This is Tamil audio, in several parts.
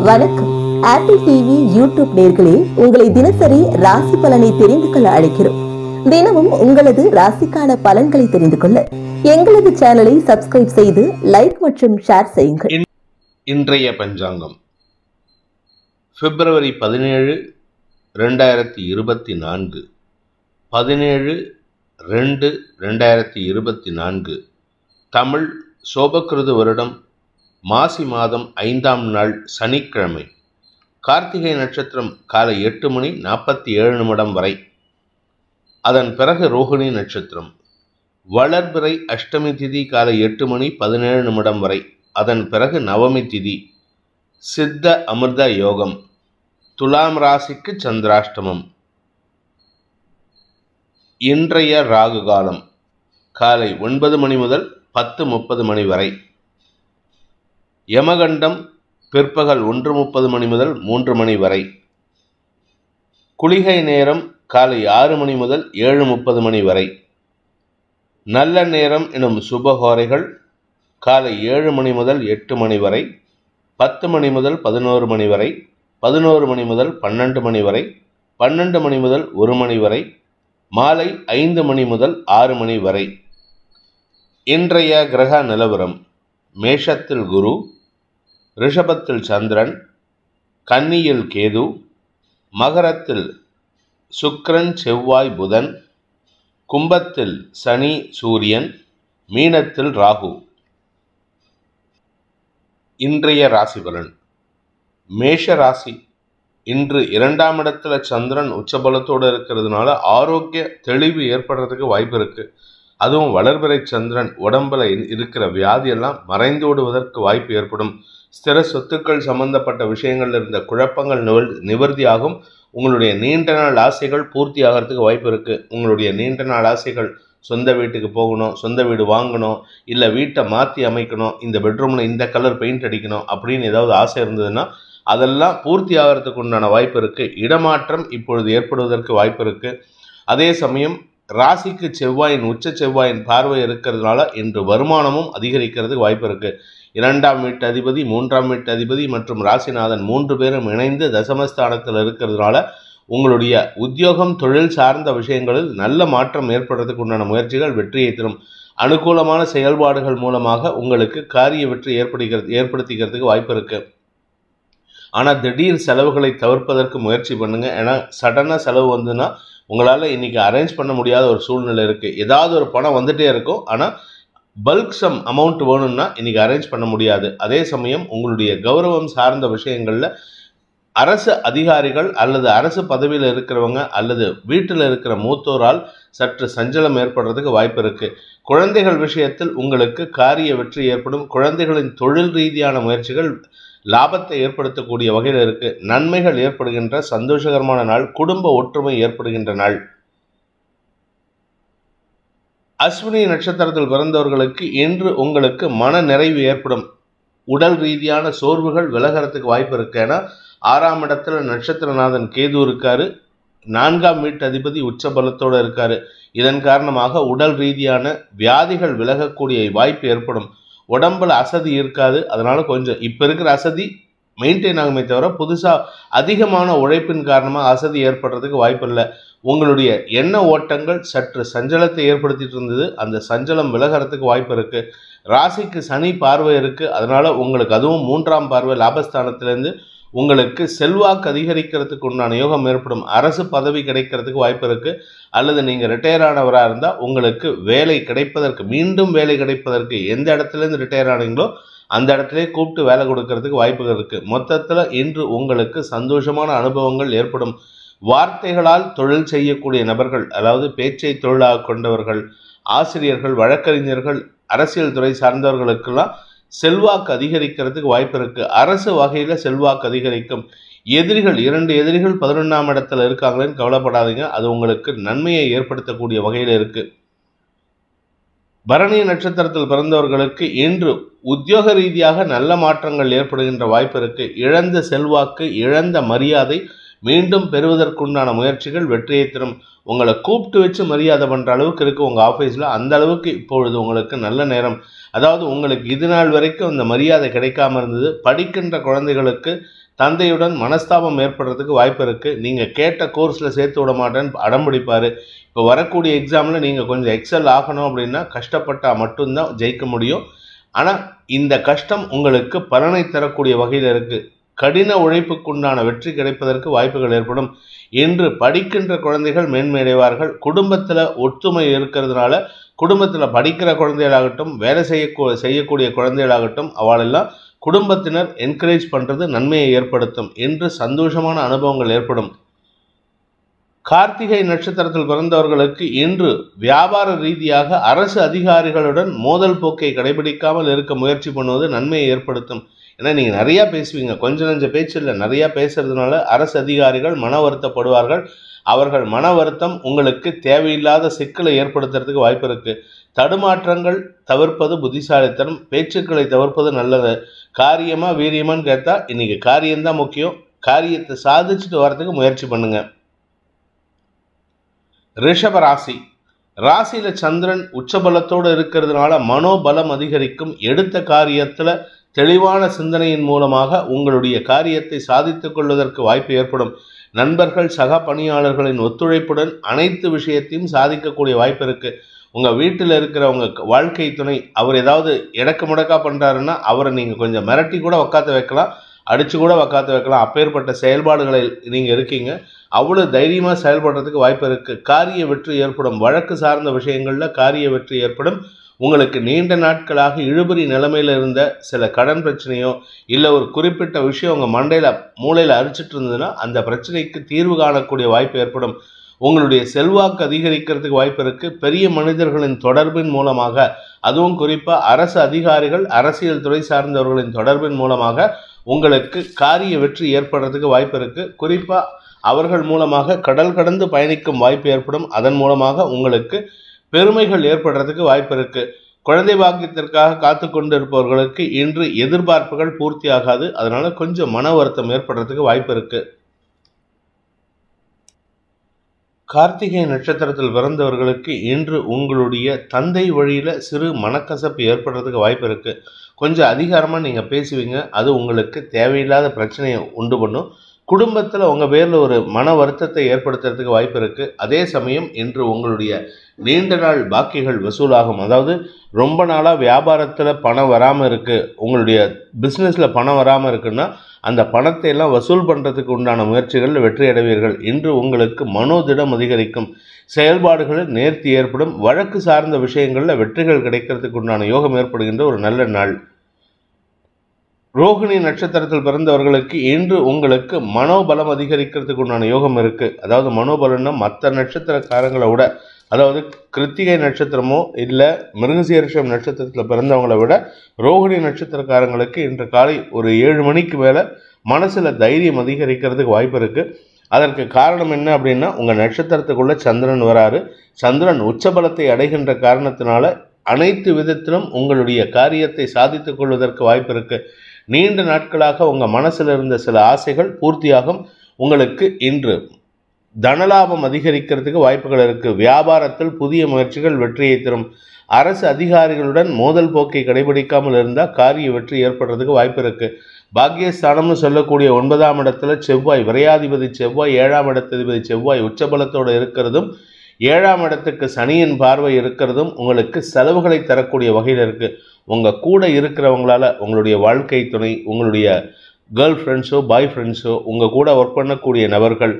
வணக்கம். ஆப்பிள் டிவி யூடியூப் நேயர்களே, உங்களை தினசரி ராசி பலனை தெரிந்து கொள்ள அழைக்கிறோம். தினமும் உங்களது ராசிக்கான பலன்களை தெரிந்து கொள்ள எங்களது சேனலை சப்ஸ்கிரைப் செய்து லைக் மற்றும் ஷேர் செய்யுங்கள். இன்றைய பஞ்சாங்கம் பிப்ரவரி 17, 2024 17/2/2024 தமிழ் சோபக்கிருது வருடம் மாசி மாதம் 5ஆம் நாள் சனிக்கிழமை. கார்த்திகை நட்சத்திரம் காலை 8:47 வரை. அதன் பிறகு ரோகிணி நட்சத்திரம். வளர்பிறை அஷ்டமி திதி காலை 8:17 வரை. அதன் பிறகு நவமி திதி. சித்த அமிர்த யோகம். துலாம் ராசிக்கு சந்திராஷ்டமம். இன்றைய ராகு காலம் காலை 9 மணி முதல் 10:30 வரை. யமகண்டம் பிற்பகல் 1:30 முதல் 3 வரை. குளிகை நேரம் காலை 6 மணி முதல் 7:30 வரை. நல்ல நேரம் எனும் சுபஹோரைகள் காலை 7 மணி முதல் 8 வரை, 10 மணி முதல் 11 வரை, 11 மணி முதல் 12 வரை, 12 மணி முதல் 1 வரை, மாலை 5 மணி முதல் 6 வரை. இன்றைய கிரக நிலவரம்: மேஷத்தில் குரு, ரிஷபத்தில் சந்திரன், கன்னியில் கேது, மகரத்தில் சுக்கிரன் செவ்வாய் புதன், கும்பத்தில் சனி சூரியன், மீனத்தில் ராகு. இன்றைய ராசி பலன். மேஷ ராசி. இன்று 2ஆம் இடத்துல சந்திரன் உச்சபலத்தோடு இருக்கிறதுனால ஆரோக்கிய தெளிவு ஏற்படுறதுக்கு வாய்ப்பு இருக்கு. அதுவும் வளர்பிறை சந்திரன் உடம்புல இருக்கிற வியாதியெல்லாம் மறைந்து விடுவதற்கு வாய்ப்பு ஏற்படும். ஸ்திர சொத்துக்கள் சம்பந்தப்பட்ட விஷயங்கள்ல இருந்த குழப்பங்கள் நிவர்த்தியாகும். உங்களுடைய நீண்ட நாள் ஆசைகள் பூர்த்தி ஆகிறதுக்கு வாய்ப்பு இருக்கு. உங்களுடைய நீண்ட நாள் ஆசைகள் சொந்த வீட்டுக்கு போகணும், சொந்த வீடு வாங்கணும், இல்லை வீட்டை மாற்றி அமைக்கணும், இந்த பெட்ரூமில் இந்த கலர் பெயிண்ட் அடிக்கணும் அப்படின்னு ஏதாவது ஆசை இருந்ததுன்னா அதெல்லாம் பூர்த்தி ஆகிறதுக்கு உண்டான வாய்ப்பு இருக்குது. இடமாற்றம் இப்பொழுது ஏற்படுவதற்கு வாய்ப்பு இருக்குது. அதே சமயம் ராசிக்கு செவ்வாயின் உச்ச செவ்வாயின் பார்வை இருக்கிறதுனால இன்று வருமானமும் அதிகரிக்கிறதுக்கு வாய்ப்பு இருக்குது. 2ஆம் வீட்டு அதிபதி, 3ஆம் வீட்டு அதிபதி மற்றும் ராசிநாதன் 3 பேரும் இணைந்து தசமஸ்தானத்தில் இருக்கிறதுனால உங்களுடைய உத்தியோகம் தொழில் சார்ந்த விஷயங்களில் நல்ல மாற்றம் ஏற்படுறதுக்கு உண்டான முயற்சிகள் வெற்றியை தரும். அனுகூலமான செயல்பாடுகள் மூலமாக உங்களுக்கு காரிய வெற்றி ஏற்படுத்திக்கிறதுக்கு வாய்ப்பு இருக்கு. ஆனால் திடீர் செலவுகளை தவிர்ப்பதற்கு முயற்சி பண்ணுங்க. ஏன்னா சடனாக செலவு வந்துன்னா உங்களால் இன்னைக்கு அரேஞ்ச் பண்ண முடியாத ஒரு சூழ்நிலை இருக்கு. ஏதாவது ஒரு பணம் வந்துட்டே இருக்கும், ஆனால் பல்க் சம் அமௌண்ட் வேணும்னா இன்னைக்கு அரேஞ்ச் பண்ண முடியாது. அதே சமயம் உங்களுடைய கௌரவம் சார்ந்த விஷயங்கள்ல அரசு அதிகாரிகள் அல்லது அரசு பதவியில் இருக்கிறவங்க அல்லது வீட்டில் இருக்கிற மூத்தோரால் சற்று சஞ்சலம் ஏற்படுறதுக்கு வாய்ப்பு இருக்கு. குழந்தைகள் விஷயத்தில் உங்களுக்கு காரிய வெற்றி ஏற்படும். குழந்தைகளின் தொழில் ரீதியான முயற்சிகள் லாபத்தை ஏற்படுத்தக்கூடிய வகையில் இருக்கு. நன்மைகள் ஏற்படுகின்ற சந்தோஷகரமான நாள். குடும்ப ஒற்றுமை ஏற்படுகின்ற நாள். அஸ்வினி நட்சத்திரத்தில் பிறந்தவர்களுக்கு இன்று உங்களுக்கு மன நிறைவு ஏற்படும். உடல் ரீதியான சோர்வுகள் விலகிறதுக்கு வாய்ப்பு இருக்கு. ஏன்னா 6ஆம் இடத்துல நட்சத்திரநாதன் கேது இருக்காரு. 4ஆம் வீட்டு அதிபதி உச்ச பலத்தோடு இருக்காரு. இதன் காரணமாக உடல் ரீதியான வியாதிகள் விலகக்கூடிய வாய்ப்பு ஏற்படும். உடம்புல அசதி இருக்காது. அதனால கொஞ்சம் இப்ப இருக்கிற அசதி மெயின்டைன் ஆகுமே தவிர புதுசாக அதிகமான உழைப்பின் காரணமாக அசதி ஏற்படுறதுக்கு வாய்ப்பு இல்லை. உங்களுடைய எண்ண ஓட்டங்கள் சற்று சஞ்சலத்தை ஏற்படுத்திட்டு இருந்தது. அந்த சஞ்சலம் விலகிறதுக்கு வாய்ப்பு இருக்கு. ராசிக்கு சனி பார்வை இருக்கு. அதனால உங்களுக்கு அதுவும் 3ஆம் பார்வை லாபஸ்தானத்திலேருந்து உங்களுக்கு செல்வாக்கு அதிகரிக்கிறதுக்கு உண்டான யோகம் ஏற்படும். அரசு பதவி கிடைக்கிறதுக்கு வாய்ப்பு இருக்கு. அல்லது நீங்கள் ரிட்டையர் ஆனவராக இருந்தால் உங்களுக்கு வேலை கிடைப்பதற்கு, மீண்டும் வேலை கிடைப்பதற்கு, எந்த இடத்துலேருந்து ரிட்டையர் ஆனீங்களோ அந்த இடத்துல கூப்பிட்டு வேலை கொடுக்கறதுக்கு வாய்ப்புகள் இருக்கு. மொத்தத்தில் இன்று உங்களுக்கு சந்தோஷமான அனுபவங்கள் ஏற்படும். வார்த்தைகளால் தொழில் செய்யக்கூடிய நபர்கள், அதாவது பேச்சை தொழிலாக கொண்டவர்கள், ஆசிரியர்கள், வழக்கறிஞர்கள், அரசியல் துறை சார்ந்தவர்களுக்கெல்லாம் செல்வாக்கு அதிகரிக்கிறதுக்கு வாய்ப்பு இருக்கு. அரசு வகையில் செல்வாக்கு அதிகரிக்கும். எதிரிகள் 2 எதிரிகள் 11ஆம் இடத்துல இருக்காங்களேன்னு கவலைப்படாதீங்க. அது உங்களுக்கு நன்மையை ஏற்படுத்தக்கூடிய வகையில் இருக்கு. பரணி நட்சத்திரத்தில் பிறந்தவர்களுக்கு இன்று உத்தியோக ரீதியாக நல்ல மாற்றங்கள் ஏற்படுகின்ற வாய்ப்பு இருக்கு. இழந்த செல்வாக்கு, இழந்த மரியாதை மீண்டும் பெறுவதற்குண்டான முயற்சிகள் வெற்றியை தரும். உங்களை கூப்பிட்டு வச்சு மரியாதை பண்ணுற அளவுக்கு இருக்குது உங்கள் ஆஃபீஸில். அந்த அளவுக்கு இப்பொழுது உங்களுக்கு நல்ல நேரம். அதாவது உங்களுக்கு இது நாள் வரைக்கும் இந்த மரியாதை கிடைக்காம இருந்தது. படிக்கின்ற குழந்தைகளுக்கு தந்தையுடன் மனஸ்தாபம் ஏற்படுறதுக்கு வாய்ப்பு இருக்குது. நீங்கள் கேட்ட கோர்ஸில் சேர்த்து விட மாட்டேன்னு அடம்பிடிப்பார். இப்போ வரக்கூடிய எக்ஸாமில் நீங்கள் கொஞ்சம் எக்ஸல் ஆகணும் அப்படின்னா கஷ்டப்பட்டால் மட்டும்தான் ஜெயிக்க முடியும். ஆனால் இந்த கஷ்டம் உங்களுக்கு பலனை தரக்கூடிய வகையில் இருக்குது. கடின உழைப்புக்குண்டான வெற்றி கிடைப்பதற்கு வாய்ப்புகள் ஏற்படும். இன்று படிக்கின்ற குழந்தைகள் மேன்மையடைவார்கள். குடும்பத்தில் ஒற்றுமை இருக்கிறதுனால குடும்பத்தில் படிக்கிற குழந்தைகளாகட்டும், வேலை செய்யக்கூடிய குழந்தைகளாகட்டும், அவளெல்லாம் குடும்பத்தினர் என்கரேஜ் பண்ணுறது நன்மையை ஏற்படுத்தும். என்று சந்தோஷமான அனுபவங்கள் ஏற்படும். கார்த்திகை நட்சத்திரத்தில் பிறந்தவர்களுக்கு இன்று வியாபார ரீதியாக அரசு அதிகாரிகளுடன் மோதல் போக்கை கடைபிடிக்காமல் இருக்க முயற்சி பண்ணுவது நன்மையை ஏற்படுத்தும். ஏன்னா நீங்கள் நிறையா பேசுவீங்க, கொஞ்சம் நஞ்ச பேச்சு இல்லை, நிறையா பேசுறதுனால அரசு அதிகாரிகள் மன வருத்தப்படுவார்கள். அவர்கள் மன வருத்தம் உங்களுக்கு தேவையில்லாத சிக்கலை ஏற்படுத்துறதுக்கு வாய்ப்பு இருக்குது. தடுமாற்றங்கள் தவிர்ப்பது புத்திசாலித்தனம். பேச்சுக்களை தவிர்ப்பது நல்லது. காரியமா வீரியமான்னு கேட்டால் இன்னைக்கு காரியம்தான் முக்கியம். காரியத்தை சாதிச்சுட்டு வரதுக்கு முயற்சி பண்ணுங்க. ரிஷப ராசி. ராசியில சந்திரன் உச்சபலத்தோடு இருக்கிறதுனால மனோபலம் அதிகரிக்கும். எடுத்த காரியத்தில் தெளிவான சிந்தனையின் மூலமாக உங்களுடைய காரியத்தை சாதித்துக் கொள்வதற்கு வாய்ப்பு ஏற்படும். நண்பர்கள் சக பணியாளர்களின் ஒத்துழைப்புடன் அனைத்து விஷயத்தையும் சாதிக்கக்கூடிய வாய்ப்பு இருக்கு. உங்க வீட்டில் இருக்கிற உங்க வாழ்க்கை துணை அவர் ஏதாவது இடக்கு முடக்கா பண்றாருன்னா அவரை நீங்க கொஞ்சம் மிரட்டி கூட உக்காத்து வைக்கலாம், அடிச்சு கூட உக்காத்து வைக்கலாம். அப்பேற்பட்ட செயல்பாடுகளில் நீங்க இருக்கீங்க. அவ்வளவு தைரியமா செயல்படுறதுக்கு வாய்ப்பு இருக்கு. காரிய வெற்றி ஏற்படும். வழக்கு சார்ந்த விஷயங்கள்ல காரிய வெற்றி ஏற்படும். உங்களுக்கு நீண்ட நாட்களாக இழுபறி நிலைமையில் இருந்த சில கடன் பிரச்சனையோ இல்லை ஒரு குறிப்பிட்ட விஷயம் உங்கள் மூளையில் அரிச்சிட்டு இருந்ததுன்னா அந்த பிரச்சனைக்கு தீர்வு காணக்கூடிய வாய்ப்பு ஏற்படும். உங்களுடைய செல்வாக்கு அதிகரிக்கிறதுக்கு வாய்ப்பு இருக்குது. பெரிய மனிதர்களின் தொடர்பின் மூலமாக, அதுவும் குறிப்பாக அரசு அதிகாரிகள், அரசியல் துறை சார்ந்தவர்களின் தொடர்பின் மூலமாக உங்களுக்கு காரிய வெற்றி ஏற்படுறதுக்கு வாய்ப்பு இருக்குது. குறிப்பாக அவர்கள் மூலமாக கடல் கடந்து பயணிக்கும் வாய்ப்பு ஏற்படும். அதன் மூலமாக உங்களுக்கு பெருமைகள் ஏற்படுறதுக்கு வாய்ப்பு இருக்கு. குழந்தை பாக்கியத்திற்காக காத்து கொண்டு இருப்பவர்களுக்கு இன்று எதிர்பார்ப்புகள் பூர்த்தி ஆகாது. அதனால கொஞ்சம் மன வருத்தம் ஏற்படுறதுக்கு வாய்ப்பு இருக்கு. கார்த்திகை நட்சத்திரத்தில் பிறந்தவர்களுக்கு இன்று உங்களுடைய தந்தை வழியில சிறு மனக்கசப்பு ஏற்படுறதுக்கு வாய்ப்பு இருக்கு. கொஞ்சம் அதிகாரமா நீங்க பேசுவீங்க. அது உங்களுக்கு தேவையில்லாத பிரச்சனையை உண்டு பண்ணும். குடும்பத்தில் உங்கள் பேரில் ஒரு மன வருத்தத்தை ஏற்படுத்துறதுக்கு வாய்ப்பு இருக்குது. அதே சமயம் இன்று உங்களுடைய நீண்ட நாள் பாக்கிகள் வசூலாகும். அதாவது ரொம்ப நாளாக வியாபாரத்தில் பணம் வராமல் இருக்குது, உங்களுடைய பிஸ்னஸில் பணம் வராமல் இருக்குன்னா அந்த பணத்தை எல்லாம் வசூல் பண்ணுறதுக்கு உண்டான முயற்சிகளில் வெற்றி அடைவீர்கள். இன்று உங்களுக்கு மனோதிடம் அதிகரிக்கும். செயல்பாடுகளில் நேர்த்தி ஏற்படும். வழக்கு சார்ந்த விஷயங்களில் வெற்றிகள் கிடைக்கிறதுக்கு உண்டான யோகம் ஏற்படுகின்ற ஒரு நல்ல நாள். ரோகிணி நட்சத்திரத்தில் பிறந்தவர்களுக்கு இன்று உங்களுக்கு மனோபலம் அதிகரிக்கிறதுக்கு உண்டான யோகம் இருக்கு. அதாவது மனோபலம்னா மற்ற நட்சத்திரக்காரங்களை விட, அதாவது கிருத்திகை நட்சத்திரமோ இல்லை மிருகசீரிஷம் நட்சத்திரத்தில் பிறந்தவங்களை விட ரோகிணி நட்சத்திரக்காரங்களுக்கு இன்று காலை ஒரு 7 மணிக்கு மேலே மனசில் தைரியம் அதிகரிக்கிறதுக்கு வாய்ப்பு இருக்குது. அதற்கு காரணம் என்ன அப்படின்னா உங்கள் நட்சத்திரத்துக்குள்ள சந்திரன் வராரு. சந்திரன் உச்சபலத்தை அடைகின்ற காரணத்தினால அனைத்து விதத்திலும் உங்களுடைய காரியத்தை சாதித்துக் கொள்வதற்கு வாய்ப்பு இருக்குது. நீண்ட நாட்களாக உங்கள் மனசில் இருந்த சில ஆசைகள் பூர்த்தியாகும். உங்களுக்கு இன்று தனலாபம் அதிகரிக்கிறதுக்கு வாய்ப்புகள் இருக்குது. வியாபாரத்தில் புதிய முயற்சிகள் வெற்றியை தரும். அரசு அதிகாரிகளுடன் மோதல் போக்கை கடைபிடிக்காமல் இருந்தால் காரிய வெற்றி ஏற்படுறதுக்கு வாய்ப்பு இருக்குது. பாக்கியஸ்தானம்னு சொல்லக்கூடிய 9ஆம் இடத்துல செவ்வாய், விரையாதிபதி செவ்வாய், 7ஆம் இடத்ததிபதி செவ்வாய் உச்சபலத்தோடு இருக்கிறதும் 7ஆம் இடத்துக்கு சனியின் பார்வை இருக்கிறதும் உங்களுக்கு செலவுகளை தரக்கூடிய வகையில் இருக்குது. உங்கள் கூட இருக்கிறவங்களால உங்களுடைய வாழ்க்கை துணை, உங்களுடைய கேர்ள் ஃப்ரெண்ட்ஸோ பாய் ஃப்ரெண்ட்ஸோ, உங்கள் கூட ஒர்க் பண்ணக்கூடிய நபர்கள்,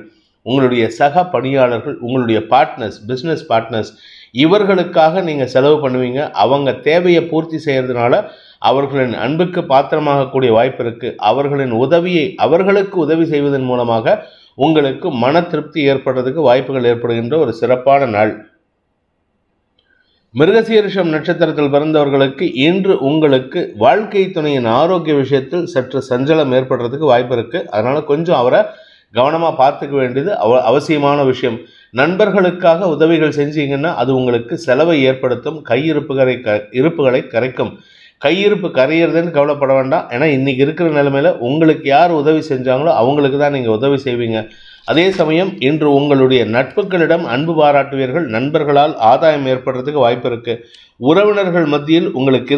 உங்களுடைய சக பணியாளர்கள், உங்களுடைய பார்ட்னர்ஸ், பிஸ்னஸ் பார்ட்னர்ஸ், இவர்களுக்காக நீங்கள் செலவு பண்ணுவீங்க. அவங்க தேவையை பூர்த்தி செய்கிறதுனால அவர்களின் அன்புக்கு பாத்திரமாகக்கூடிய வாய்ப்பு இருக்குது. அவர்களுக்கு உதவி செய்வதன் மூலமாக உங்களுக்கு மன திருப்தி ஏற்படுறதுக்கு வாய்ப்புகள் ஏற்படுகின்ற ஒரு சிறப்பான நாள். மிருகசீரிஷம் நட்சத்திரத்தில் பிறந்தவர்களுக்கு இன்று உங்களுக்கு வாழ்க்கை துணையின் ஆரோக்கிய விஷயத்தில் சற்று சஞ்சலம் ஏற்படுறதுக்கு வாய்ப்பு இருக்குது. அதனால் கொஞ்சம் அவரை கவனமாக பார்த்துக்க வேண்டியது அவசியமான விஷயம். நண்பர்களுக்காக உதவிகள் செஞ்சீங்கன்னா அது உங்களுக்கு செலவை ஏற்படுத்தும். இருப்புகளை கரைக்கும். கையிருப்பு கரையிறதுன்னு கவலைப்பட வேண்டாம். ஏன்னா இன்றைக்கி இருக்கிற நிலைமையில் உங்களுக்கு யார் உதவி செஞ்சாங்களோ அவங்களுக்கு தான் நீங்கள் உதவி செய்வீங்க. அதே சமயம் இன்று உங்களுடைய நட்புகளிடம் அன்பு பாராட்டுவீர்கள். நண்பர்களால் ஆதாயம் ஏற்படுறதுக்கு வாய்ப்பு இருக்குது. உறவினர்கள் மத்தியில் உங்களுக்கு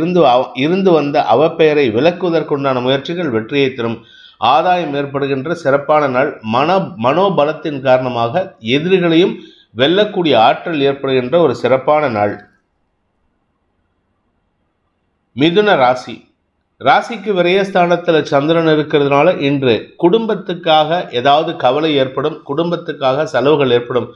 இருந்து வந்த அவப்பெயரை விலக்குவதற்குண்டான முயற்சிகள் வெற்றியை தரும். ஆதாயம் ஏற்படுகின்ற சிறப்பான நாள். மனோபலத்தின் காரணமாக எதிரிகளையும் வெல்லக்கூடிய ஆற்றல் ஏற்படுகின்ற ஒரு சிறப்பான நாள். மிதுன ராசி. ராசிக்கு விரயஸ்தானத்தில் சந்திரன் இருக்கிறதுனால இன்று குடும்பத்துக்காக ஏதாவது கவலை ஏற்படும், குடும்பத்துக்காக செலவுகள் ஏற்படும்.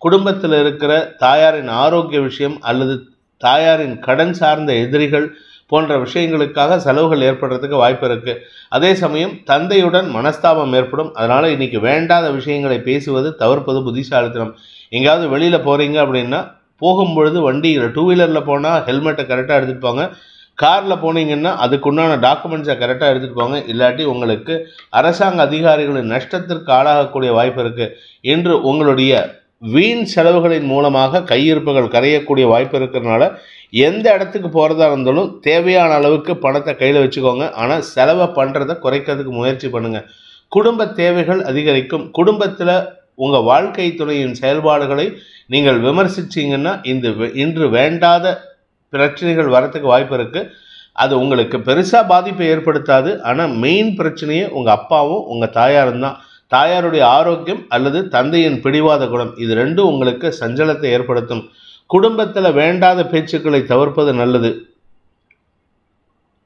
குடும்பத்தில் இருக்கிற தாயாரின் ஆரோக்கிய விஷயம் அல்லது தாயாரின் கடன் சார்ந்த எதிரிகள் போன்ற விஷயங்களுக்காக செலவுகள் ஏற்படுறதுக்கு வாய்ப்பு இருக்குது. அதே சமயம் தந்தையுடன் மனஸ்தாபம் ஏற்படும். அதனால் இன்றைக்கி வேண்டாத விஷயங்களை பேசுவது தவிர்ப்பது புத்திசாலித்தனம். எங்கேயாவது வெளியில் போகிறீங்க அப்படின்னா போகும்பொழுது வண்டியில் 2 வீலரில் போனால் ஹெல்மெட்டை கரெக்டாக எடுத்துகிட்டு போங்க. காரில் போனீங்கன்னா அதுக்குண்டான டாக்குமெண்ட்ஸை கரெக்டாக எடுத்துகிட்டு போங்க. இல்லாட்டி உங்களுக்கு அரசாங்க அதிகாரிகளின் நஷ்டத்திற்கு ஆளாகக்கூடிய வாய்ப்பு இருக்குது. இன்று உங்களுடைய வீண் செலவுகளின் மூலமாக கையிருப்புகள் கரையக்கூடிய வாய்ப்பு இருக்கிறதுனால எந்த இடத்துக்கு போகிறதா இருந்தாலும் தேவையான அளவுக்கு பணத்தை கையில் வச்சுக்கோங்க. ஆனால் செலவை பண்ணுறதை குறைக்கிறதுக்கு முயற்சி பண்ணுங்கள். குடும்ப தேவைகள் அதிகரிக்கும். குடும்பத்தில் உங்கள் வாழ்க்கை துணையின் செயல்பாடுகளை நீங்கள் விமர்சிச்சிங்கன்னா இன்று வேண்டாத பிரச்சனைகள் வரத்துக்கு வாய்ப்பு இருக்குது. அது உங்களுக்கு பெருசாக பாதிப்பை ஏற்படுத்தாது. ஆனால் மெயின் பிரச்சனையே உங்கள் அப்பாவும் உங்கள் தாயாரும் தான். தாயாருடைய ஆரோக்கியம் அல்லது தந்தையின் பிடிவாத குணம் இது ரெண்டும் உங்களுக்கு சஞ்சலத்தை ஏற்படுத்தும். குடும்பத்தில் வேண்டாத பேச்சுக்களை தவிர்ப்பது நல்லது.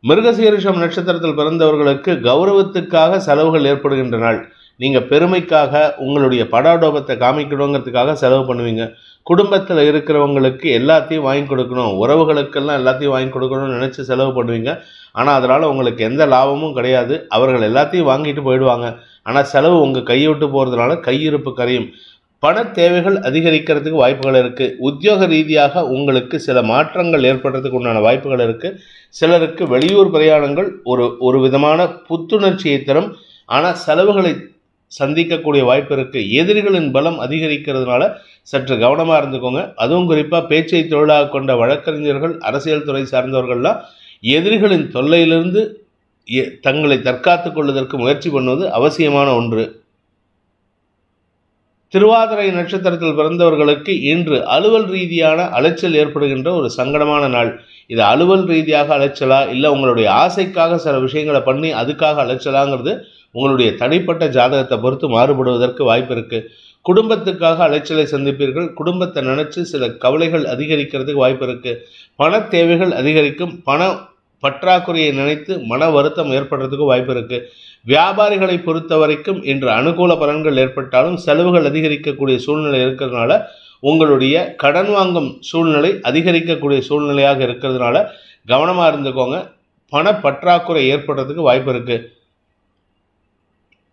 மிருகசீரிஷம் நட்சத்திரத்தில் பிறந்தவர்களுக்கு கௌரவத்துக்காக செலவுகள் ஏற்படுகின்ற நாள். நீங்கள் பெருமைக்காக உங்களுடைய படாடோபத்தை காமிக்கணுங்கிறதுக்காக செலவு பண்ணுவீங்க. குடும்பத்தில் இருக்கிறவங்களுக்கு எல்லாத்தையும் வாங்கி கொடுக்கணும், உறவுகளுக்கெல்லாம் எல்லாத்தையும் வாங்கி கொடுக்கணும்னு நினச்சி செலவு பண்ணுவீங்க. ஆனால் அதனால் உங்களுக்கு எந்த லாபமும் கிடையாது. அவர்கள் எல்லாத்தையும் வாங்கிட்டு போயிடுவாங்க. ஆனால் செலவு உங்கள் கையை விட்டு போகிறதுனால கையிருப்பு கரையும். பண தேவைகள் அதிகரிக்கிறதுக்கு வாய்ப்புகள் இருக்குது. உத்தியோக ரீதியாக உங்களுக்கு சில மாற்றங்கள் ஏற்படுறதுக்கு உண்டான வாய்ப்புகள் இருக்குது. சிலருக்கு வெளியூர் பிரயாணங்கள் ஒரு விதமான புத்துணர்ச்சியை தரும். ஆனால் செலவுகளை சந்திக்கக்கூடிய வாய்ப்பு இருக்குது. எதிரிகளின் பலம் அதிகரிக்கிறதுனால சற்று கவனமாக இருந்துக்கோங்க. அதுவும் குறிப்பாக பேச்சை தொழிலாக கொண்ட வழக்கறிஞர்கள், அரசியல் துறை சார்ந்தவர்கள்லாம் எதிரிகளின் தொல்லையிலிருந்து தங்களை தற்காத்து கொள்வதற்கு முயற்சி பண்ணுவது அவசியமான ஒன்று. திருவாதிரை நட்சத்திரத்தில் பிறந்தவர்களுக்கு இன்று அலுவல் ரீதியான அலைச்சல் ஏற்படுகின்ற ஒரு சங்கடமான நாள். இது அலுவல் ரீதியாக அலைச்சலா இல்லை உங்களுடைய ஆசைக்காக சில விஷயங்களை பண்ணி அதுக்காக அலைச்சலாங்கிறது உங்களுடைய தனிப்பட்ட ஜாதகத்தை பொறுத்து மாறுபடுவதற்கு வாய்ப்பு இருக்குது. குடும்பத்துக்காக அலைச்சலை சந்திப்பீர்கள். குடும்பத்தை நினச்சி சில கவலைகள் அதிகரிக்கிறதுக்கு வாய்ப்பு இருக்குது. பண தேவைகள் அதிகரிக்கும். பண பற்றாக்குறையை நினைத்து மன வருத்தம் ஏற்படுறதுக்கு வாய்ப்பு இருக்குது. வியாபாரிகளை பொறுத்த வரைக்கும் இன்று அனுகூல பலன்கள் ஏற்பட்டாலும் செலவுகள் அதிகரிக்கக்கூடிய சூழ்நிலை இருக்கிறதுனால உங்களுடைய கடன் வாங்கும் சூழ்நிலை அதிகரிக்கக்கூடிய சூழ்நிலையாக இருக்கிறதுனால கவனமாக இருந்துக்கோங்க. பண பற்றாக்குறை ஏற்படுறதுக்கு வாய்ப்பு இருக்குது.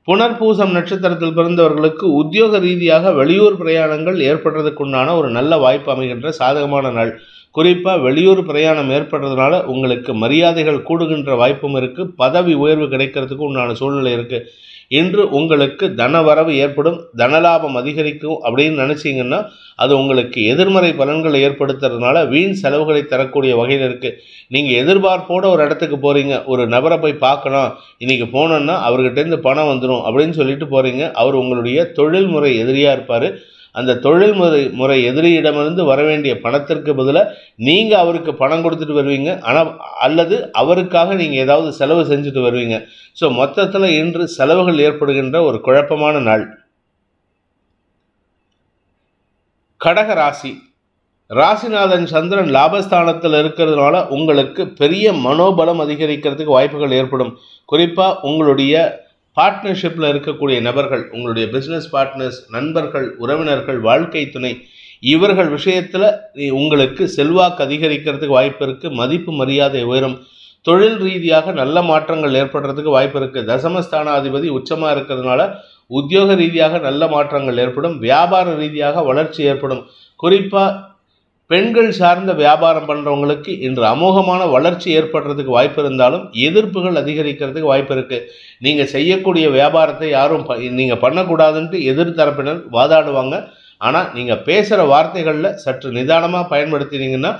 புனர்பூசம் நட்சத்திரத்தில் பிறந்தவர்களுக்கு உத்தியோக ரீதியாக வெளியூர் பிரயாணங்கள் ஏற்படுறதுக்குண்டான ஒரு நல்ல வாய்ப்பு அமைகின்ற சாதகமான நாள். குறிப்பாக வெளியூர் பிரயாணம் ஏற்படுறதுனால உங்களுக்கு மரியாதைகள் கூடுகின்ற வாய்ப்பும் இருக்குது. பதவி உயர்வு கிடைக்கிறதுக்கு உண்டான சூழ்நிலை இருக்குது. இன்று உங்களுக்கு தனவரவு ஏற்படும், தனலாபம் அதிகரிக்கும் அப்படின்னு நினச்சிங்கன்னா அது உங்களுக்கு எதிர்மறை பலன்களை ஏற்படுத்துறதுனால வீண் செலவுகளை தரக்கூடிய வகையில் இருக்குது. நீங்கள் எதிர்பார்ப்போடு ஒரு இடத்துக்கு போகிறீங்க, ஒரு நபரை போய் பார்க்கணும், இன்றைக்கி போனோன்னா அவர்கிட்டேருந்து பணம் வந்துடும் அப்படின்னு சொல்லிட்டு போகிறீங்க. அவர் உங்களுடைய தொழில்முறை எதிரியாக இருப்பார். அந்த தொழில்முறை எதிரியிடமிருந்து வர வேண்டிய பணத்திற்கு பதிலாக நீங்கள் அவருக்கு பணம் கொடுத்துட்டு வருவீங்க. அல்லது அவருக்காக நீங்கள் ஏதாவது செலவு செஞ்சுட்டு வருவீங்க. ஸோ மொத்தத்தில் இன்று செலவுகள் ஏற்படுகின்ற ஒரு குழப்பமான நாள். கடக ராசி. ராசிநாதன் சந்திரன் லாபஸ்தானத்தில் இருக்கிறதுனால உங்களுக்கு பெரிய மனோபலம் அதிகரிக்கிறதுக்கு வாய்ப்புகள் ஏற்படும். குறிப்பாக உங்களுடைய பார்ட்னர்ஷிப்பில் இருக்கக்கூடிய நபர்கள், உங்களுடைய பிஸ்னஸ் பார்ட்னர்ஸ், நண்பர்கள், உறவினர்கள், வாழ்க்கை துணை இவர்கள் விஷயத்தில் உங்களுக்கு செல்வாக்கு அதிகரிக்கிறதுக்கு வாய்ப்பு இருக்குது. மதிப்பு மரியாதை உயரும். தொழில் ரீதியாக நல்ல மாற்றங்கள் ஏற்படுறதுக்கு வாய்ப்பு இருக்குது. தசமஸ்தானாதிபதி உச்சமாக இருக்கிறதுனால உத்தியோக ரீதியாக நல்ல மாற்றங்கள் ஏற்படும். வியாபார ரீதியாக வளர்ச்சி ஏற்படும். குறிப்பாக பெண்கள் சார்ந்த வியாபாரம் பண்ணுறவங்களுக்கு இன்று அமோகமான வளர்ச்சி ஏற்படுறதுக்கு வாய்ப்பு இருந்தாலும் எதிர்ப்புகள் அதிகரிக்கிறதுக்கு வாய்ப்பு இருக்குது. நீங்கள் செய்யக்கூடிய வியாபாரத்தை யாரும் நீங்கள் பண்ணக்கூடாதுன்ட்டு எதிர்த்தரப்பினர் வாதாடுவாங்க. ஆனால் நீங்கள் பேசுகிற வார்த்தைகளில் சற்று நிதானமாக பயன்படுத்தினீங்கன்னா